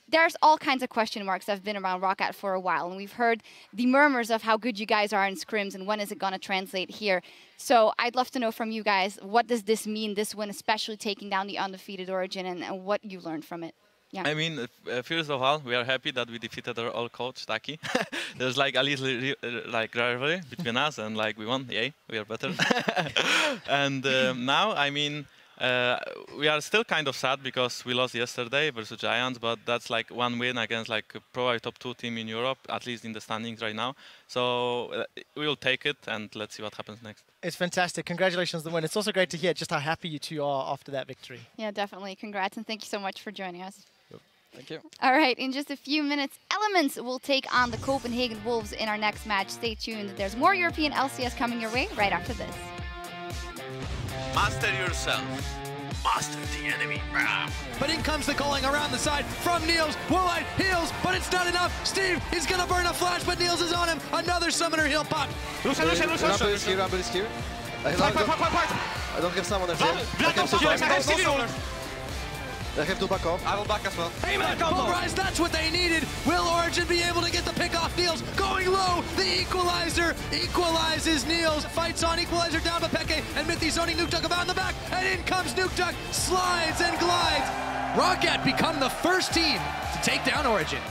There's all kinds of question marks that have been around Roccat for a while, and we've heard the murmurs of how good you guys are in scrims and when is it going to translate here. So I'd love to know from you guys, what does this mean, this win, especially taking down the undefeated Origen, and what you learned from it? Yeah.
I mean, first of all, we are happy that we defeated our old coach, Taki. There's like a little like rivalry between us, and like we won, yay, we are better. And now, I mean, we are still kind of sad because we lost yesterday versus Giants, but that's like one win against like probably top 2 team in Europe, at least in the standings right now. So we will take it, and let's see what happens next.
It's fantastic. Congratulations on the win. It's also great to hear just how happy you two are after that victory.
Yeah, definitely. Congrats, and thank you so much for joining us.
Thank you.
All right, in just a few minutes, Elements will take on the Copenhagen Wolves in our next match. Stay tuned. There's more European LCS coming your way right after this.
Master yourself. Master the enemy.
But in comes the calling around the side from Niels. Woolite heals, but it's not enough. Steve, he's going to burn a flash, but Niels is on him. Another summoner heal pop.
Rumble is here. I don't have someone there. I have to back off.
I will back as well.
Hey man, Rise, that's what they needed. Will Origen be able to get the pick off Niels? Going low, the equalizer equalizes Niels. Fights on, equalizer down by Peke, and Mithy zoning Nuke Duck about in the back, and in comes Nuke Duck, slides and glides. Roccat become the first team to take down Origen.